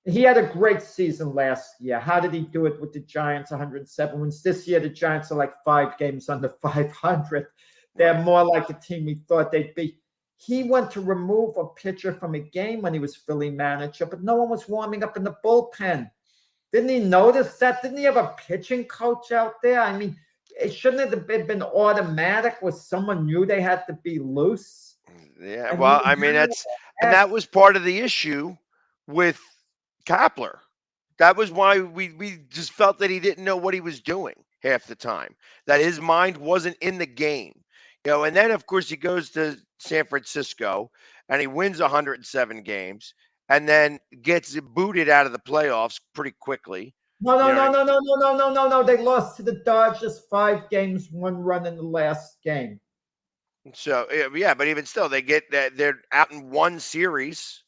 He had a great season last year. How did he do it with the Giants, 107 wins? This year, the Giants are like 5 games under 500. They're more like the team we thought they'd be. He went to remove a pitcher from a game when he was Philly manager, but no one was warming up in the bullpen. Didn't he notice that? Didn't he have a pitching coach out there? I mean, it shouldn't have been automatic where someone knew they had to be loose. Yeah, well, I mean, that was part of the issue with Kapler. That was why we just felt that he didn't know what he was doing half the time, that his mind wasn't in the game. And then of course he goes to San Francisco and he wins 107 games and then gets booted out of the playoffs pretty quickly. No. You know what No. They lost to the Dodgers 5 games, 1 run in the last game. So yeah, but even still, they get that they're out in one series.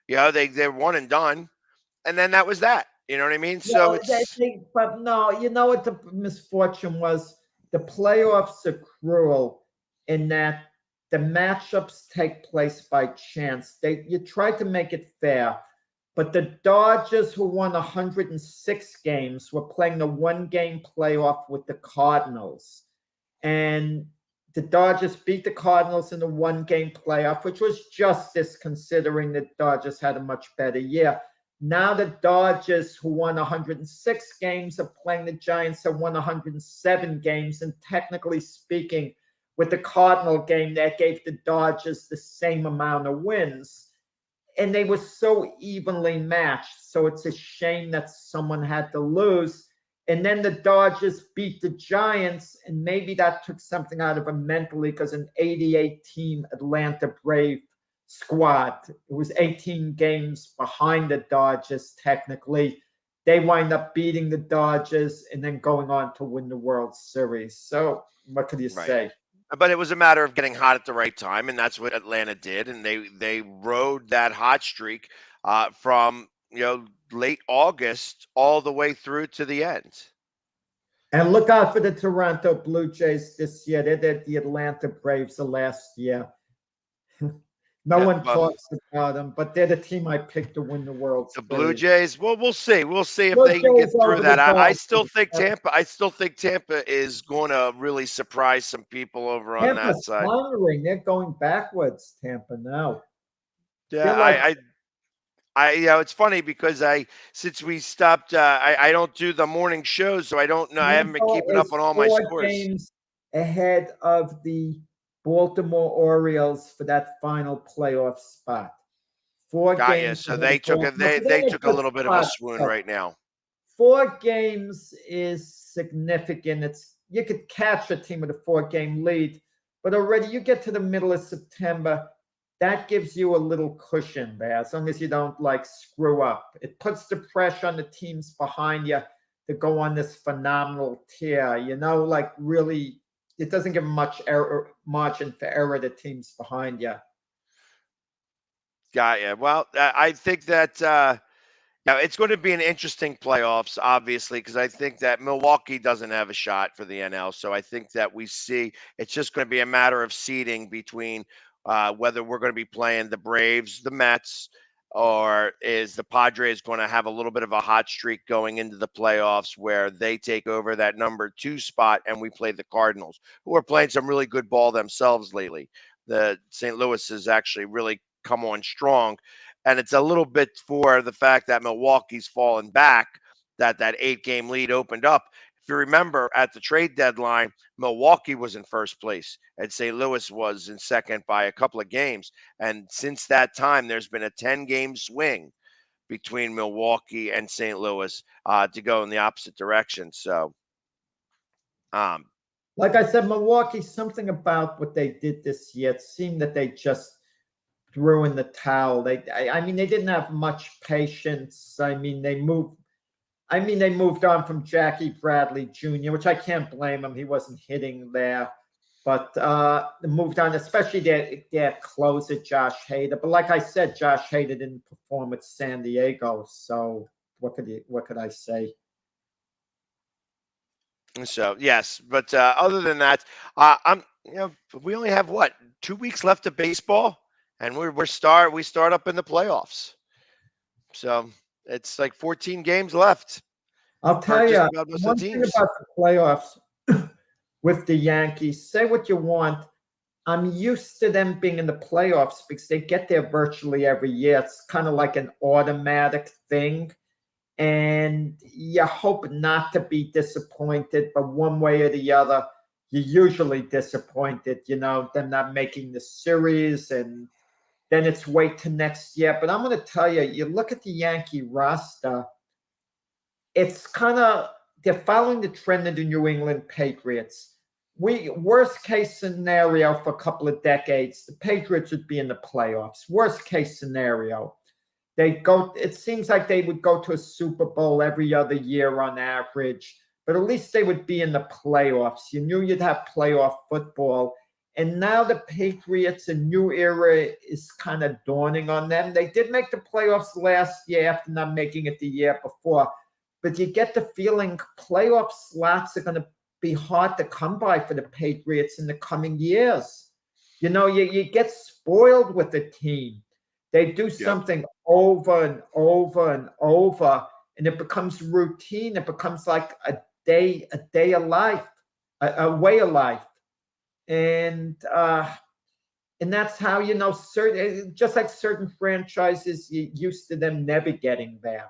They're one and done, and then that was that. You know what I mean? So it's but no, you know what the misfortune was? The playoffs are cruel in that the matchups take place by chance. You try to make it fair, but the Dodgers, who won 106 games, were playing the 1-game playoff with the Cardinals, and the Dodgers beat the Cardinals in the 1-game playoff, which was justice considering the Dodgers had a much better year. Now the Dodgers, who won 106 games, are playing the Giants that won 107 games. And technically speaking, with the Cardinal game, that gave the Dodgers the same amount of wins. And they were so evenly matched. So it's a shame that someone had to lose. And then the Dodgers beat the Giants, and maybe that took something out of them mentally because an 88-team Atlanta Brave squad, it was 18 games behind the Dodgers technically. They wind up beating the Dodgers and then going on to win the World Series. So what could you say? But it was a matter of getting hot at the right time, and that's what Atlanta did. And they rode that hot streak from late August all the way through to the end. And look out for the Toronto Blue Jays this year. They did the Atlanta Braves the last year. No one talks about them, but they're the team I picked to win the World Series. The Blue Jays. Well, we'll see. We'll see if they can get through that. I still think Tampa. I still think Tampa is going to really surprise some people over on that side. Floundering. They're going backwards. Tampa now. Yeah, it's funny because since we stopped, I don't do the morning shows, so I don't know. I haven't been keeping up on all my scores. Games ahead of the Baltimore Orioles for that final playoff spot. 4 games. So they took a little bit of a swoon right now. 4 games is significant. You could catch a team with a 4-game lead, but already you get to the middle of September. That gives you a little cushion there, as long as you don't screw up. It puts the pressure on the teams behind you to go on this phenomenal tear. Really, it doesn't give much margin for error to teams behind you. Got you. Well, I think that it's going to be an interesting playoffs, obviously, because I think that Milwaukee doesn't have a shot for the NL. So I think that we see it's just going to be a matter of seeding between whether we're going to be playing the Braves, the Mets, or is the Padres going to have a little bit of a hot streak going into the playoffs where they take over that number 2 spot and we play the Cardinals, who are playing some really good ball themselves lately. The St. Louis has actually really come on strong, and it's a little bit for the fact that Milwaukee's fallen back, that 8-game lead opened up. If you remember, at the trade deadline, Milwaukee was in first place and St. Louis was in second by a couple of games. And since that time, there's been a 10-game swing between Milwaukee and St. Louis to go in the opposite direction. So, like I said, Milwaukee, something about what they did this year, it seemed that they just threw in the towel. They didn't have much patience. They moved on from Jackie Bradley Jr., which I can't blame him. He wasn't hitting there. But they moved on, especially their closer, Josh Hader. But like I said, Josh Hader didn't perform at San Diego. So what could I say? So, yes. But other than that, we only have, 2 weeks left of baseball? And we start up in the playoffs. So it's 14 games left. I'll tell you one thing about the playoffs with the Yankees. Say what you want. I'm used to them being in the playoffs because they get there virtually every year. It's kind of like an automatic thing. And you hope not to be disappointed, but one way or the other, you're usually disappointed, them not making the series, and then it's wait to next year. But I'm going to tell you, you look at the Yankee roster, it's kind of they're following the trend of the New England Patriots. Worst case scenario for a couple of decades, the Patriots would be in the playoffs. Worst case scenario. It seems like they would go to a Super Bowl every other year on average, but at least they would be in the playoffs. You knew you'd have playoff football. And now the Patriots, a new era is kind of dawning on them. They did make the playoffs last year after not making it the year before, but you get the feeling playoff slots are going to be hard to come by for the Patriots in the coming years. You get spoiled with the team. They do something over and over and over, and it becomes routine. It becomes like a day of life, a way of life. And that's how, certain, just like certain franchises, you're used to them never getting there.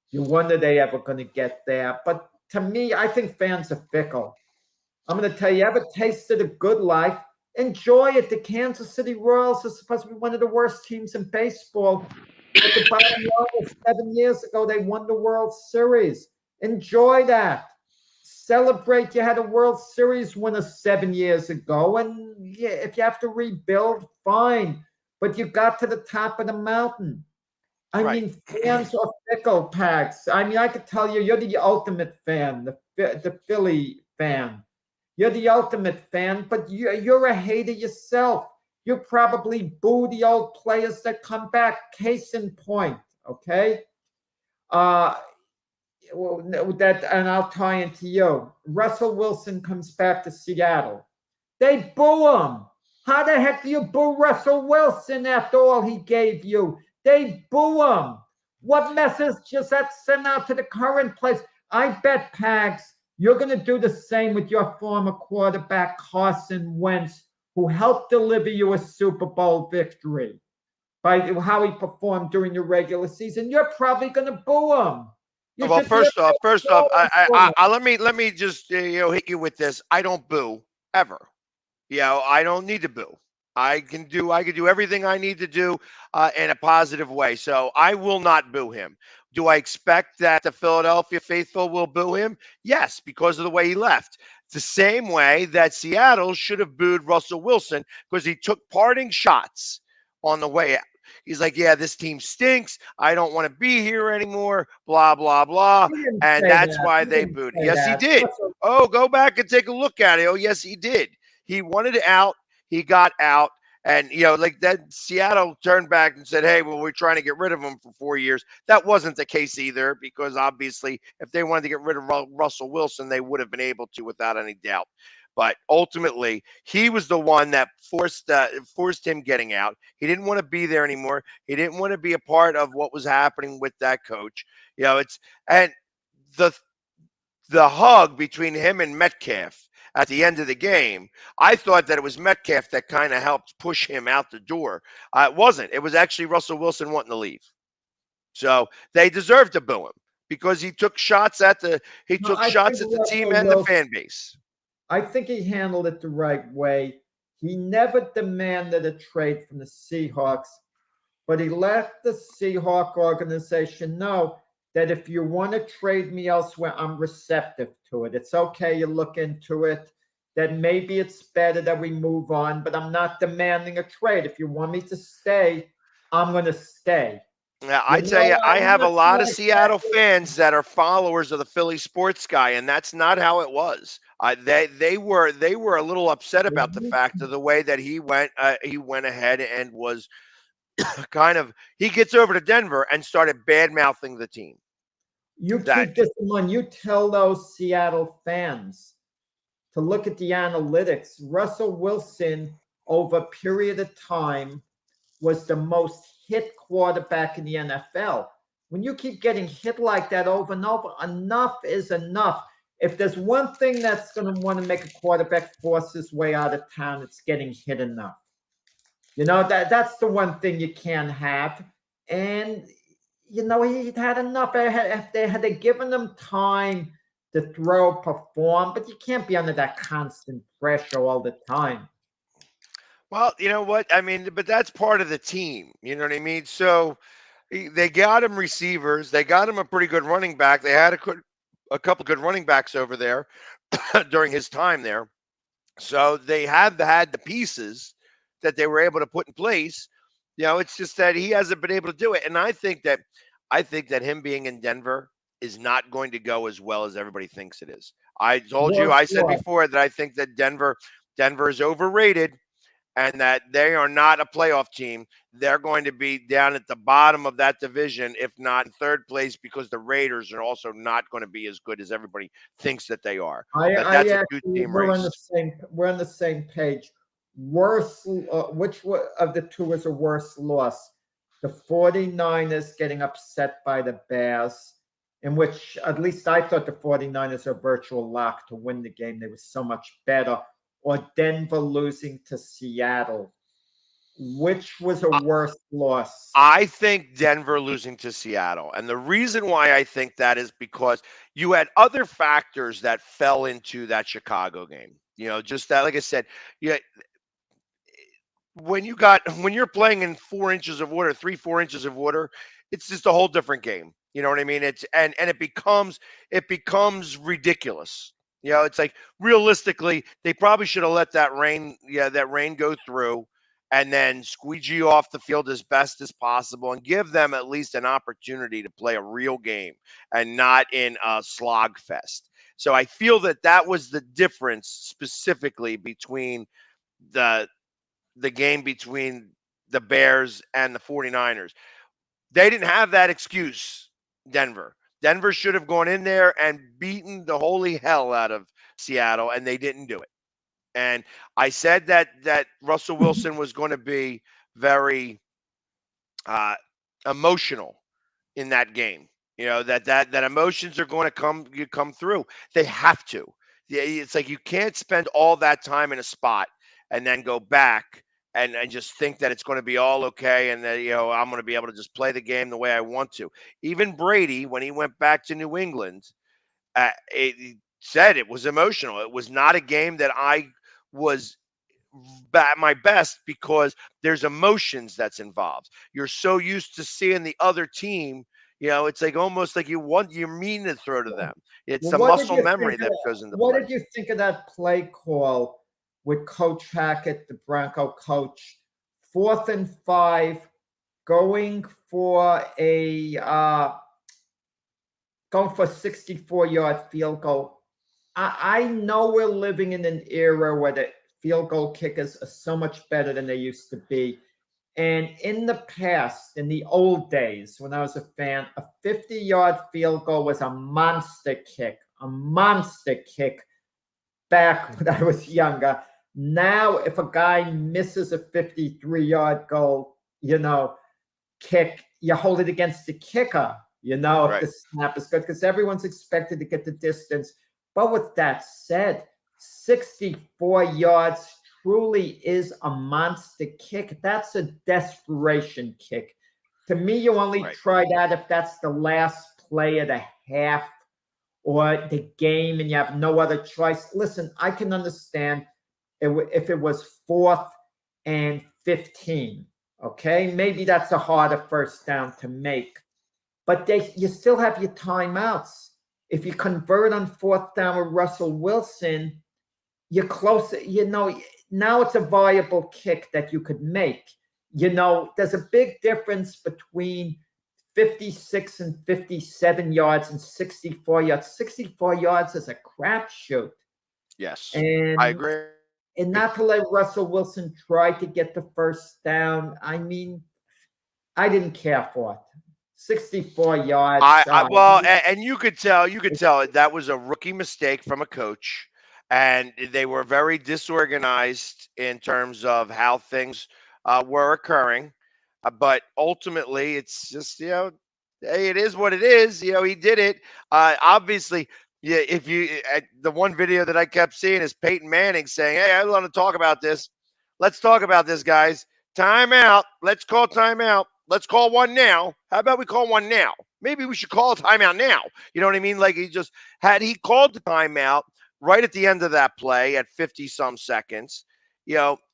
You wonder they ever going to get there. But to me, I think fans are fickle. I'm going to tell you, ever tasted a good life? Enjoy it. The Kansas City Royals are supposed to be one of the worst teams in baseball. But the bottom line is 7 years ago, they won the World Series. Enjoy that. Celebrate you had a World Series winner 7 years ago. And yeah, if you have to rebuild, fine. But you got to the top of the mountain. I mean, fans are fickle, Pags. I mean, I could tell you, you're the ultimate fan, the Philly fan. You're the ultimate fan, but you're a hater yourself. You probably boo the old players that come back. Case in point, okay? And I'll tie into you. Russell Wilson comes back to Seattle. They boo him. How the heck do you boo Russell Wilson after all he gave you? They boo him. What message does that send out to the current players? I bet, Pags, you're going to do the same with your former quarterback, Carson Wentz, who helped deliver you a Super Bowl victory by how he performed during the regular season. You're probably going to boo him. Well, first off, let me just hit you with this. I don't boo ever. I don't need to boo. I can do everything I need to do in a positive way. So I will not boo him. Do I expect that the Philadelphia faithful will boo him? Yes, because of the way he left. It's the same way that Seattle should have booed Russell Wilson because he took parting shots on the way out. He's like, yeah, this team stinks. I don't want to be here anymore, blah, blah, blah. And that's why they booed him. Yes, he did. Oh, go back and take a look at it. Oh, yes, he did. He wanted out. He got out. And, like that, Seattle turned back and said, hey, well, we're trying to get rid of him for 4 years. That wasn't the case either, because obviously if they wanted to get rid of Russell Wilson, they would have been able to without any doubt. But ultimately, he was the one that forced him getting out. He didn't want to be there anymore. He didn't want to be a part of what was happening with that coach. And the hug between him and Metcalf at the end of the game, I thought that it was Metcalf that kind of helped push him out the door. It wasn't. It was actually Russell Wilson wanting to leave. So they deserved to boo him because he took shots at the team and the fan base. I think he handled it the right way. He never demanded a trade from the Seahawks, but he let the Seahawk organization know that if you want to trade me elsewhere, I'm receptive to it. It's okay, you look into it, that maybe it's better that we move on, but I'm not demanding a trade. If you want me to stay, I'm going to stay. Yeah, I tell you, I have a lot of Seattle fans that are followers of the Philly sports guy, and that's not how it was. They were a little upset about the fact of the way that he went ahead and was he gets over to Denver and started bad-mouthing the team. You keep this in mind. You tell those Seattle fans to look at the analytics. Russell Wilson, over a period of time, was the most hit quarterback in the NFL. When you keep getting hit like that over and over, enough is enough. If there's one thing that's going to want to make a quarterback force his way out of town, it's getting hit enough. That's the one thing you can't have. And, he'd had enough. Had they given him time to throw, perform, but you can't be under that constant pressure all the time. Well, you know what? I mean, but that's part of the team. You know what I mean? So they got him receivers. They got him a pretty good running back. They had a a couple good running backs over there during his time there. So they have had the pieces that they were able to put in place. It's just that he hasn't been able to do it. And I think that him being in Denver is not going to go as well as everybody thinks it is. I said before that I think that Denver is overrated and that they are not a playoff team. They're going to be down at the bottom of that division, if not in third place, because the Raiders are also not going to be as good as everybody thinks that they are. That's a two-team we're race. We're on the same page. Which of the two is a worse loss? The 49ers getting upset by the Bears, in which at least I thought the 49ers are a virtual lock to win the game. They were so much better. Or Denver losing to Seattle. Which was a worse loss? I think Denver losing to Seattle. And the reason why I think that is because you had other factors that fell into that Chicago game. Just that, like I said, when you're playing in 4 inches of water, 3-4 inches of water, it's just a whole different game. You know what I mean? It becomes ridiculous. It's like realistically, they probably should have let that rain go through and then squeegee off the field as best as possible and give them at least an opportunity to play a real game and not in a slog fest. So I feel that was the difference specifically between the game between the Bears and the 49ers. They didn't have that excuse, Denver. Denver should have gone in there and beaten the holy hell out of Seattle, and they didn't do it. And I said that Russell Wilson was going to be very emotional in that game. That emotions are going to come through. They have to. It's like you can't spend all that time in a spot and then go back and just think that it's going to be all okay and that I'm going to be able to just play the game the way I want to. Even Brady, when he went back to New England, he said it was emotional. It was not a game that I was at my best because there's emotions that's involved. You're so used to seeing the other team. It's like almost like you're meaning to throw to them. It's the muscle memory that goes into play. What did you think of that play call with Coach Hackett, the Bronco coach? 4th and 5, going for a 64-yard field goal. I know we're living in an era where the field goal kickers are so much better than they used to be. And in the past, in the old days, when I was a fan, a 50-yard field goal was a monster kick back when I was younger. Now, if a guy misses a 53-yard goal, kick, you hold it against the kicker, if the snap is good, because everyone's expected to get the distance. But with that said, 64 yards truly is a monster kick. That's a desperation kick. To me, you only try that if that's the last play of the half or the game and you have no other choice. Listen, I can understand if it was 4th and 15, okay? Maybe that's a harder first down to make. But you still have your timeouts. If you convert on 4th down with Russell Wilson, you're closer. Now it's a viable kick that you could make. There's a big difference between 56 and 57 yards and 64 yards. 64 yards is a crapshoot. Yes, and I agree. And not to let Russell Wilson try to get the first down. I mean, I didn't care for it. 64 yards. And you could tell that was a rookie mistake from a coach, and they were very disorganized in terms of how things were occurring. But ultimately, it's just hey, it is what it is. He did it. Obviously, if the one video that I kept seeing is Peyton Manning saying, "Hey, I want to talk about this. Let's talk about this, guys. Timeout. Let's call timeout. Let's call one now. How about we call one now? Maybe we should call a timeout now." You know what I mean? Like he called the timeout right at the end of that play at 50-some seconds,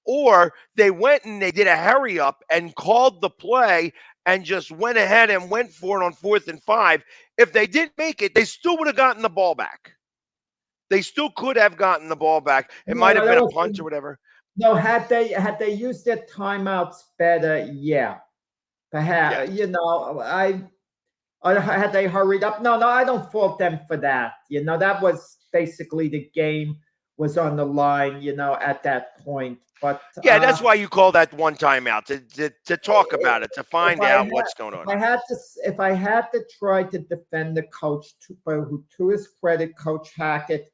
or they went and they did a hurry up and called the play and just went ahead and went for it on 4th and 5, if they didn't make it, they still would have gotten the ball back. They still could have gotten the ball back. It might have been a punt or whatever. No, had they used their timeouts better, yeah. Perhaps, had they hurried up? No, I don't fault them for that. That was basically the game was on the line, at that point. But that's why you call that one timeout to talk about it, to find out what's going on. If I had to try to defend the coach, who to his credit, Coach Hackett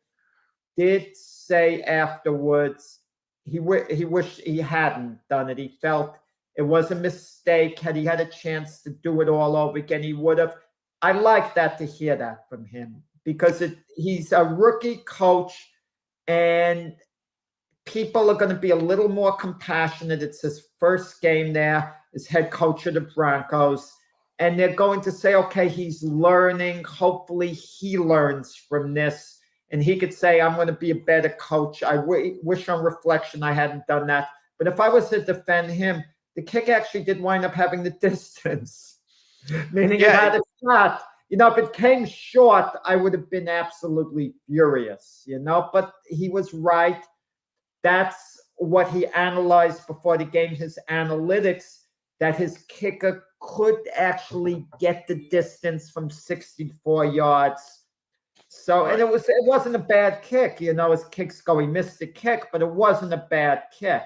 did say afterwards he wished he hadn't done it. He felt it was a mistake. Had he had a chance to do it all over again, he would have. I like that, to hear that from him, because he's a rookie coach, and people are going to be a little more compassionate. It's his first game there as head coach of the Broncos, and they're going to say, okay, he's learning. Hopefully he learns from this, and he could say, I'm going to be a better coach. I wish on reflection I hadn't done that. But if I was to defend him, the kick actually did wind up having the distance, meaning it had a shot. If it came short, I would have been absolutely furious, but he was right. That's what he analyzed before the game, his analytics, that his kicker could actually get the distance from 64 yards. So, and it wasn't a bad kick, his kick's going, he missed the kick, but it wasn't a bad kick.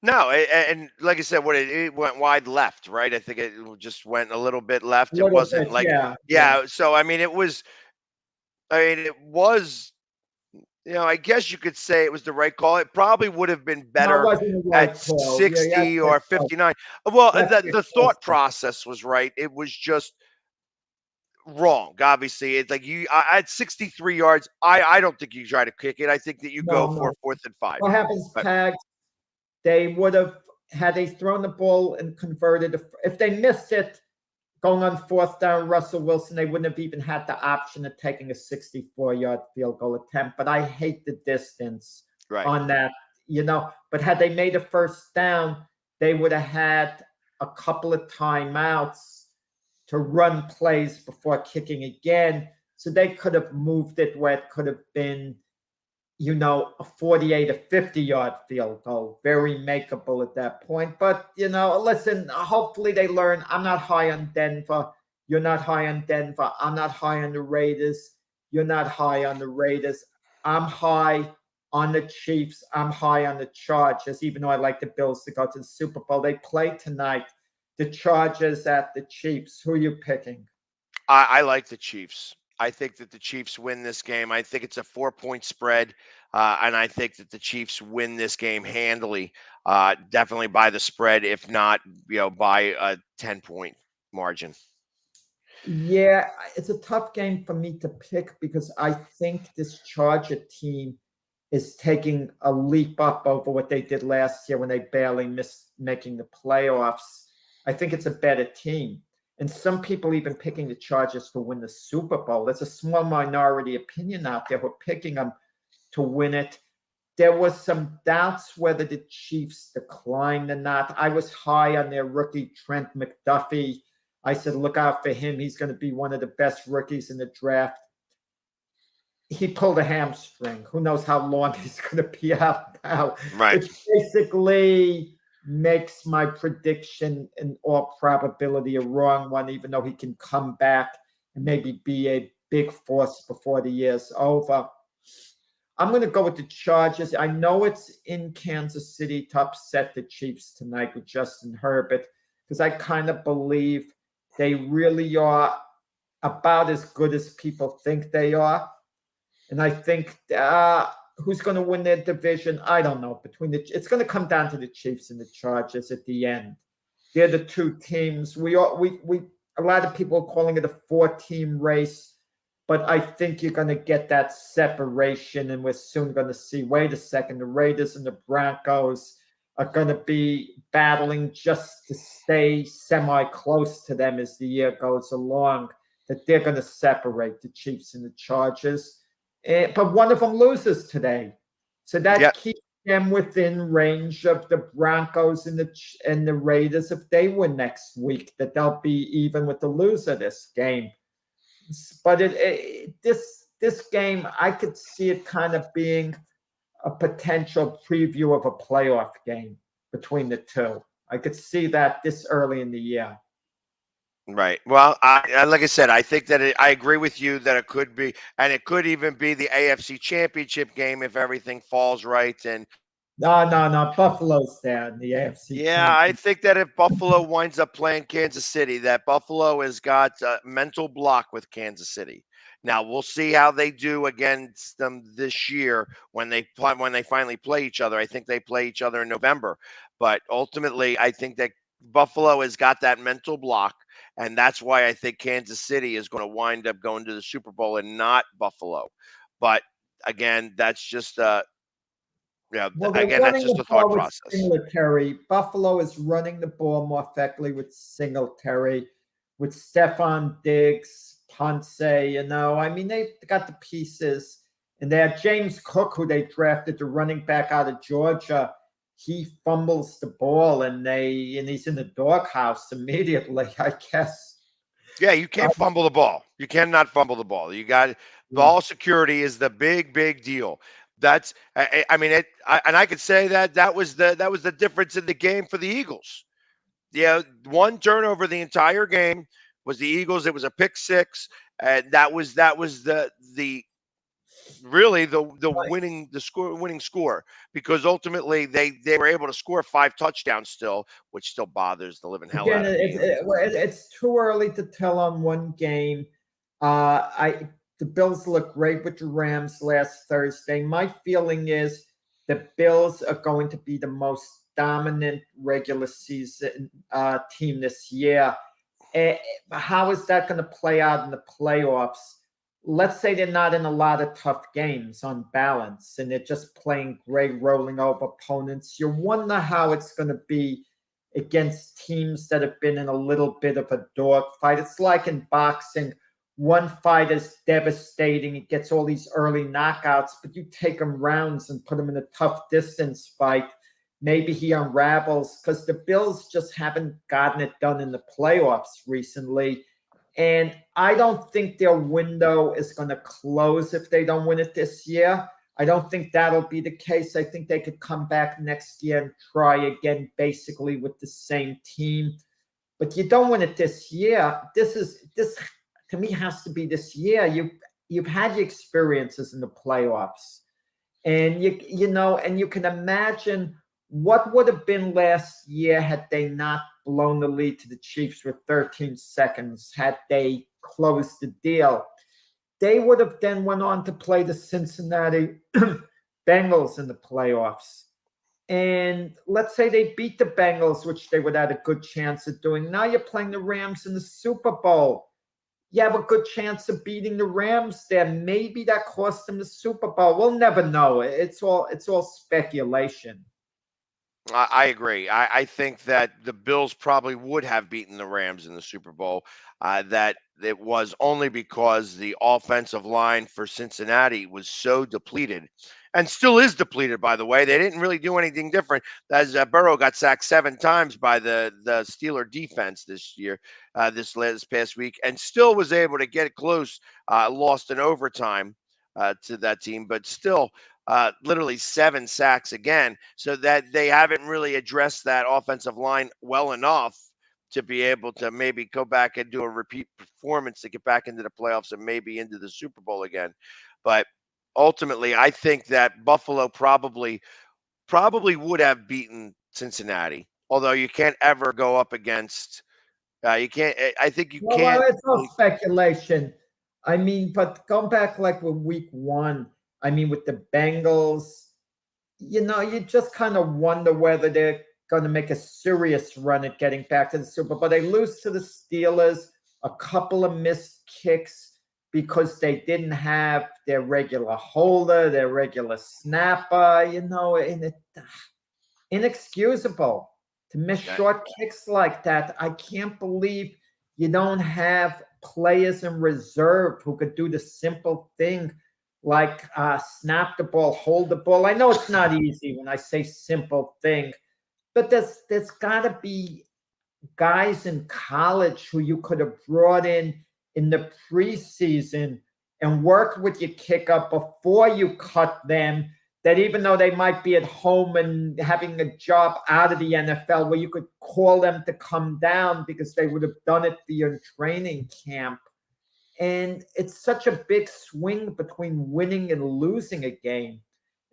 No, and like I said, it went wide left, right? I think it just went a little bit left. It wasn't So it was. I guess you could say it was the right call. It probably would have been better at 60 or 59. Well, the thought process was right. It was just wrong. Obviously, it's like at 63 yards. I don't think you try to kick it. I think that you go for 4th and 5. What happens, Pags? They would have, had they thrown the ball and converted, if they missed it going on 4th down, Russell Wilson, they wouldn't have even had the option of taking a 64-yard field goal attempt. But I hate the distance on that, But had they made a 1st down, they would have had a couple of timeouts to run plays before kicking again. So they could have moved it where it could have been, a 48 or 50-yard field goal, very makeable at that point. But, listen, hopefully they learn. I'm not high on Denver. You're not high on Denver. I'm not high on the Raiders. You're not high on the Raiders. I'm high on the Chiefs. I'm high on the Chargers, even though I like the Bills to go to the Super Bowl. They play tonight. The Chargers at the Chiefs. Who are you picking? I like the Chiefs. I think that the Chiefs win this game. I think it's a 4-point spread, and I think that the Chiefs win this game handily, definitely by the spread, if not, by a 10-point margin. Yeah, it's a tough game for me to pick because I think this Charger team is taking a leap up over what they did last year when they barely missed making the playoffs. I think it's a better team. And some people even picking the Chargers to win the Super Bowl. There's a small minority opinion out there who are picking them to win it. There was some doubts whether the Chiefs declined or not. I was high on their rookie, Trent McDuffie. I said, look out for him. He's going to be one of the best rookies in the draft. He pulled a hamstring. Who knows how long he's going to be out now. Right. Which basically makes my prediction in all probability a wrong one, even though he can come back and maybe be a big force before the year's over. I'm going to go with the Chargers. I know it's in Kansas City to upset the Chiefs tonight with Justin Herbert, because I kind of believe they really are about as good as people think they are. And I think who's going to win their division? I don't know. It's going to come down to the Chiefs and the Chargers at the end. They're the two teams. A lot of people are calling it a 4-team race, but I think you're going to get that separation, and we're soon going to see. Wait a second, the Raiders and the Broncos are going to be battling just to stay semi-close to them as the year goes along. That they're going to separate the Chiefs and the Chargers. But one of them loses today. So that keeps them within range of the Broncos and the Raiders if they win next week, that they'll be even with the loser of this game. But this game, I could see it kind of being a potential preview of a playoff game between the two. I could see that this early in the year. Right. Well, I like I said, I think that I agree with you that it could be, and it could even be the AFC Championship game if everything falls right. And No. Buffalo's there in the AFC. yeah, I think that if Buffalo winds up playing Kansas City, that Buffalo has got a mental block with Kansas City. Now we'll see how they do against them this year when they finally play each other. I think they play each other in November, but ultimately, I think that Buffalo has got that mental block, and that's why I think Kansas City is going to wind up going to the Super Bowl and not Buffalo. But again, that's just Well, that's just a thought process. Singletary. Buffalo is running the ball more effectively with Singletary, with Stephon Diggs, Ponce. I mean, they've got the pieces, and they have James Cook, who they drafted, the running back out of Georgia. He fumbles the ball, and he's in the doghouse immediately, I guess. Yeah, you can't fumble the ball. You cannot fumble the ball. You got ball security is the big deal. That's I could say that was the difference in the game for the Eagles. Yeah, one turnover the entire game was the Eagles. It was a pick six, and that was the winning score, because ultimately they were able to score 5 touchdowns still, which still bothers the living hell out of me. It's too early to tell on one game. The Bills looked great with the Rams last Thursday. My feeling is the Bills are going to be the most dominant regular season team this year. How is that going to play out in the playoffs? Let's say they're not in a lot of tough games on balance, and they're just playing great, rolling over opponents. You wonder how it's going to be against teams that have been in a little bit of a dogfight. It's like in boxing. One fight is devastating. It gets all these early knockouts, but you take him rounds and put him in a tough distance fight. Maybe he unravels, because the Bills just haven't gotten it done in the playoffs recently. And I don't think their window is going to close if they don't win it this year. I don't think that'll be the case. I think they could come back next year and try again, basically with the same team. But you don't win it this year. This to me has to be this year. You've had your experiences in the playoffs, and you can imagine what would have been last year had they not blown the lead to the Chiefs with 13 seconds, had they closed the deal. They would have then went on to play the Cincinnati Bengals in the playoffs. And let's say they beat the Bengals, which they would have had a good chance of doing. Now you're playing the Rams in the Super Bowl. You have a good chance of beating the Rams there. Maybe that cost them the Super Bowl. We'll never know. It's all speculation. I agree. I think that the Bills probably would have beaten the Rams in the Super Bowl. That it was only because the offensive line for Cincinnati was so depleted, and still is depleted, by the way. They didn't really do anything different. As Burrow got sacked 7 times by the Steeler defense this year, this past week, and still was able to get close. Lost in overtime to that team, but still. Literally 7 sacks again, so that they haven't really addressed that offensive line well enough to be able to maybe go back and do a repeat performance to get back into the playoffs and maybe into the Super Bowl again. But ultimately, I think that Buffalo probably would have beaten Cincinnati, although you can't ever go up against you can't. I think you can't. Well, it's all speculation. I mean, but going back like with week 1, I mean, with the Bengals, you just kind of wonder whether they're going to make a serious run at getting back to the Super Bowl. They lose to the Steelers, a couple of missed kicks because they didn't have their regular holder, their regular snapper, and it inexcusable to miss short kicks like that. I can't believe you don't have players in reserve who could do the simple thing like snap the ball, hold the ball. I know it's not easy when I say simple thing, but there's got to be guys in college who you could have brought in the preseason and worked with your kicker before you cut them, that even though they might be at home and having a job out of the NFL, where you could call them to come down because they would have done it for your training camp. And it's such a big swing between winning and losing a game.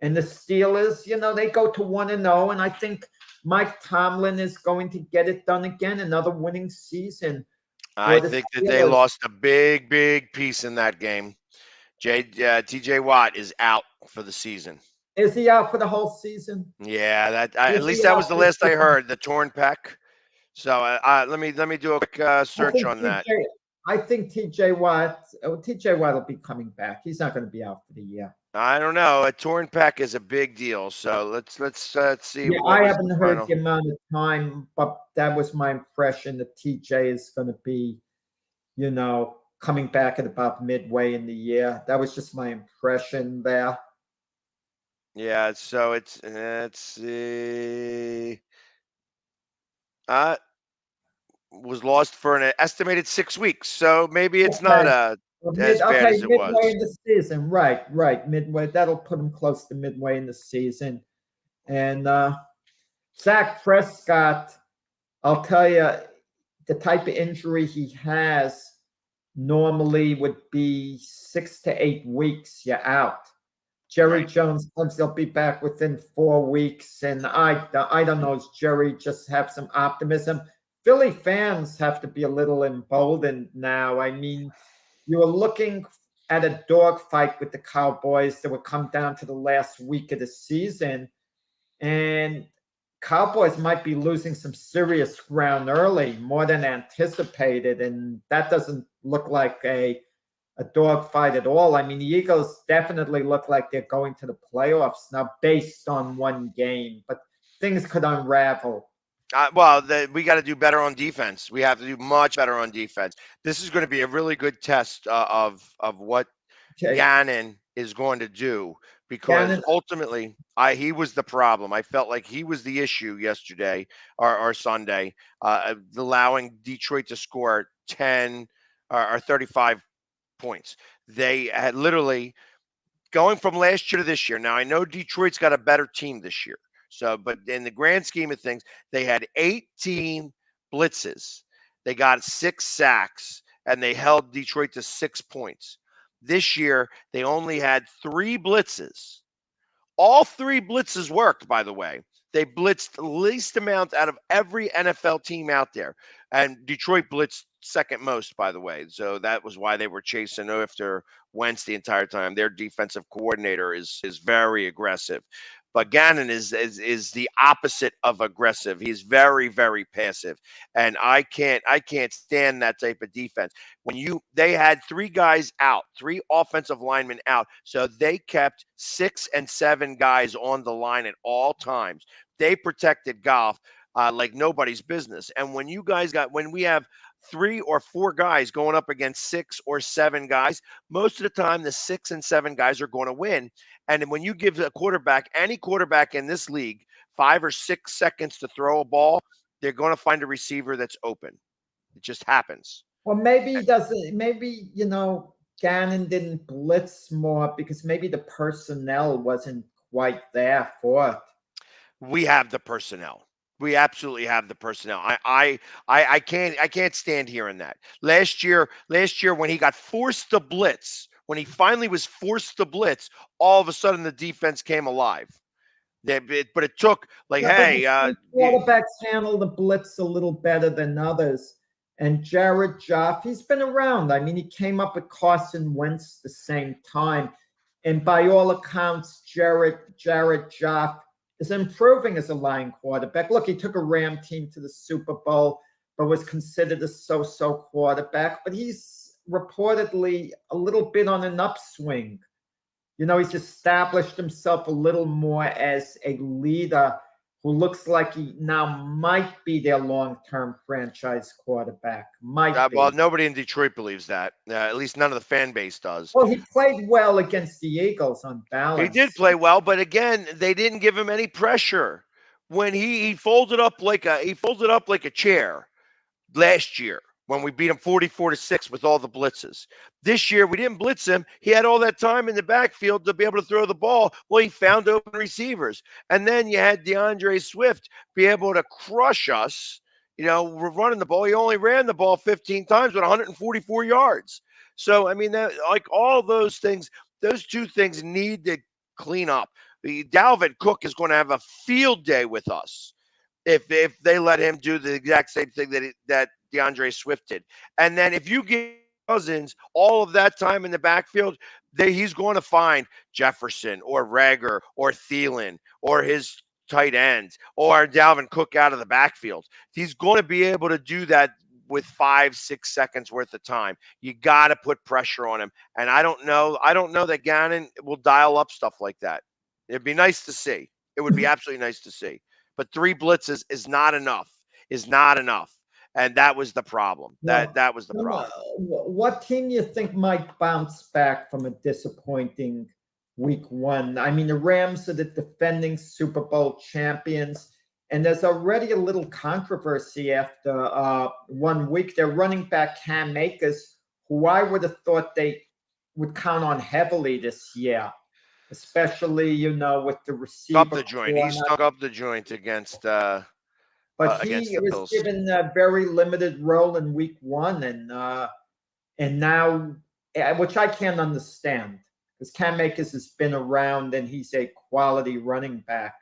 And the Steelers, they go to 1-0, and I think Mike Tomlin is going to get it done again, another winning season. I think that they lost a big, big piece in that game. TJ Watt is out for the season. Is he out for the whole season? Yeah, at least that was the last I heard. The torn pec. So let me do a quick search on that. I think TJ Watt will be coming back. He's not going to be out for the year. I don't know. A torn pec is a big deal. So let's see. Yeah, I haven't heard the amount of time, but that was my impression that TJ is going to be, coming back at about midway in the year. That was just my impression there. Yeah. So let's see. Was lost for an estimated 6 weeks. So maybe it's not as bad as it was. Midway in the season. Right. Midway. That'll put him close to midway in the season. And Dak Prescott, I'll tell you, the type of injury he has normally would be 6 to 8 weeks. You're out. Jerry Jones claims he'll be back within 4 weeks. And I don't know, does Jerry just have some optimism? Philly fans have to be a little emboldened now. I mean, you were looking at a dogfight with the Cowboys that would come down to the last week of the season. And Cowboys might be losing some serious ground early, more than anticipated. And that doesn't look like a dogfight at all. I mean, the Eagles definitely look like they're going to the playoffs now based on one game, but things could unravel. We got to do better on defense. We have to do much better on defense. This is going to be a really good test of what Gannon is going to do, because ultimately he was the problem. I felt like he was the issue yesterday or Sunday, allowing Detroit to score 10 or 35 points. They had literally going from last year to this year. Now I know Detroit's got a better team this year. So, but in the grand scheme of things, they had 18 blitzes. They got 6 sacks, and they held Detroit to 6 points. This year, they only had 3 blitzes. All 3 blitzes worked, by the way. They blitzed the least amount out of every NFL team out there. And Detroit blitzed second most, by the way. So that was why they were chasing after Wentz the entire time. Their defensive coordinator is very aggressive. But Gannon is the opposite of aggressive. He's very, very passive, and I can't stand that type of defense. They had 3 guys out, 3 offensive linemen out, so they kept 6 and 7 guys on the line at all times. They protected Goff like nobody's business. And when we have 3 or 4 guys going up against 6 or 7 guys, most of the time the 6 and 7 guys are going to win. And when you give a quarterback, any quarterback in this league, 5 or 6 seconds to throw a ball, they're going to find a receiver that's open. It just happens. Well, maybe he doesn't. Maybe, Gannon didn't blitz more because maybe the personnel wasn't quite there for it. We have the personnel. We absolutely have the personnel. I can't stand hearing that. Last year when he got forced to blitz, when he finally was forced to blitz, all of a sudden the defense came alive. But it took quarterbacks handle the blitz a little better than others. And Jared Goff, he's been around. I mean, he came up with Carson Wentz the same time. And by all accounts, Jared Goff is improving as a line quarterback. Look, he took a Ram team to the Super Bowl, but was considered a so-so quarterback. But he's reportedly a little bit on an upswing. He's established himself a little more as a leader who looks like he now might be their long-term franchise quarterback. Might be. Well, nobody in Detroit believes that. At least none of the fan base does. Well, he played well against the Eagles on balance. He did play well, but again, they didn't give him any pressure. When he folded up like a chair last year when we beat him 44-6 with all the blitzes. This year we didn't blitz him. He had all that time in the backfield to be able to throw the ball. Well, he found open receivers. And then you had DeAndre Swift be able to crush us. We're running the ball. He only ran the ball 15 times with 144 yards. So, I mean, all those things, those two things need to clean up. Dalvin Cook is going to have a field day with us if they let him do the exact same thing that DeAndre Swift did. And then if you give Cousins all of that time in the backfield, he's going to find Jefferson or Rager or Thielen or his tight ends or Dalvin Cook out of the backfield. He's going to be able to do that with 5-6 seconds worth of time. You got to put pressure on him. And I don't know that Gannon will dial up stuff like that. It'd be nice to see. It would be absolutely nice to see. But 3 blitzes is not enough. And that was the problem. That was the problem. What team do you think might bounce back from a disappointing week 1? I mean, the Rams are the defending Super Bowl champions, and there's already a little controversy after 1 week. Their running back Cam Akers, who I would have thought they would count on heavily this year, especially, with the receiver. He stuck up the joint against but he was given a very limited role in week 1, and now, which I can't understand, because Cam Akers has been around and he's a quality running back.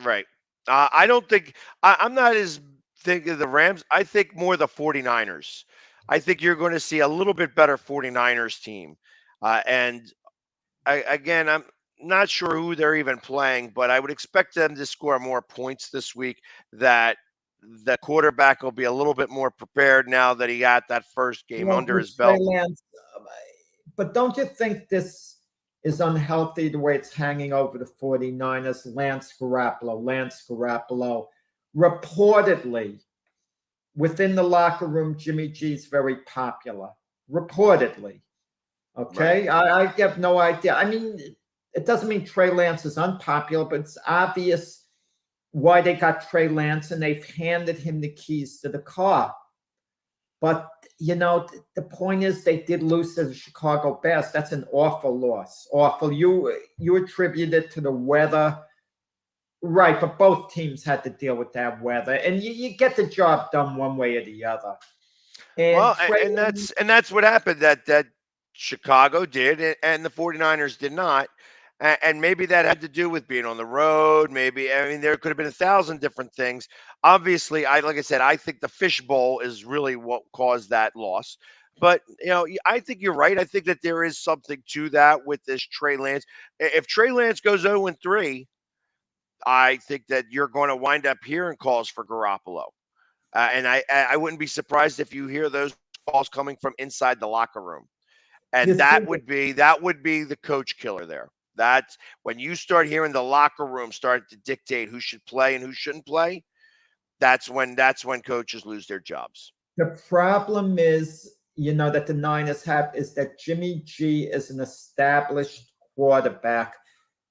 Right. I don't think I'm not as thinking of the Rams. I think more the 49ers. I think you're going to see a little bit better 49ers team. And I'm not sure who they're even playing, but I would expect them to score more points this week, that the quarterback will be a little bit more prepared now that he got that first game under his belt. But don't you think this is unhealthy, the way it's hanging over the 49ers? Lance Garoppolo. Reportedly, within the locker room, Jimmy G's very popular. Reportedly. Okay? Right. I have no idea. I mean, it doesn't mean Trey Lance is unpopular, but it's obvious why they got Trey Lance, and they've handed him the keys to the car. But, the point is they did lose to the Chicago Bears. That's an awful loss. Awful. You attribute it to the weather. Right, but both teams had to deal with that weather. And you get the job done one way or the other. And that's what happened, that Chicago did and the 49ers did not. And maybe that had to do with being on the road. Maybe, there could have been 1,000 different things. Obviously, like I said, I think the fishbowl is really what caused that loss. But, I think you're right. I think that there is something to that with this Trey Lance. If Trey Lance goes 0-3, I think that you're going to wind up hearing calls for Garoppolo. And I wouldn't be surprised if you hear those calls coming from inside the locker room. And that would be the coach killer there. That's when you start hearing the locker room start to dictate who should play and who shouldn't play. That's when coaches lose their jobs. The problem is, that the Niners have is that Jimmy G is an established quarterback.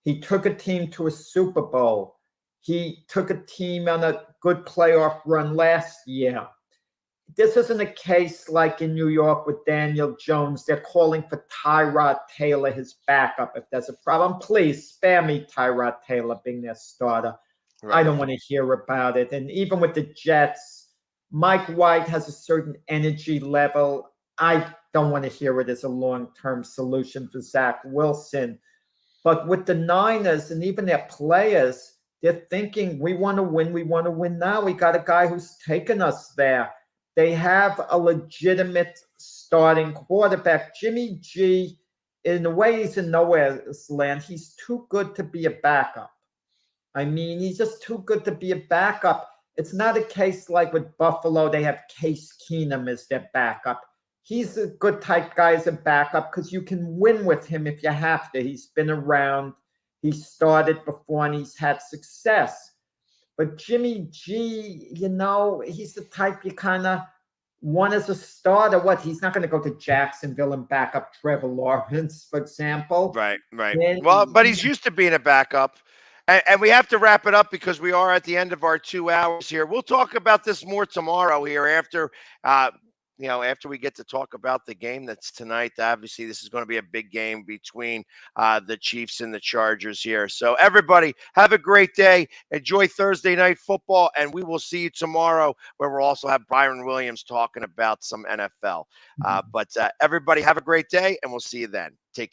He took a team to a Super Bowl. He took a team on a good playoff run last year. This isn't a case like in New York with Daniel Jones. They're calling for Tyrod Taylor, his backup. If there's a problem, please spare me Tyrod Taylor being their starter. Right. I don't want to hear about it. And even with the Jets, Mike White has a certain energy level. I don't want to hear it as a long-term solution for Zach Wilson. But with the Niners and even their players, they're thinking, we want to win now. We got a guy who's taken us there. They have a legitimate starting quarterback. Jimmy G, in a way, he's in nowhere's land. He's too good to be a backup. He's just too good to be a backup. It's not a case like with Buffalo. They have Case Keenum as their backup. He's a good type guy as a backup because you can win with him if you have to. He's been around. He started before and he's had success. But Jimmy G, he's the type you kind of want as a starter. What? He's not going to go to Jacksonville and back up Trevor Lawrence, for example. Right. And- Well, but he's used to being a backup. And we have to wrap it up because we are at the end of our 2 hours here. We'll talk about this more tomorrow here after after we get to talk about the game that's tonight. Obviously, this is going to be a big game between the Chiefs and the Chargers here. So everybody have a great day. Enjoy Thursday night football, and we will see you tomorrow where we'll also have Byron Williams talking about some NFL. But everybody have a great day, and we'll see you then.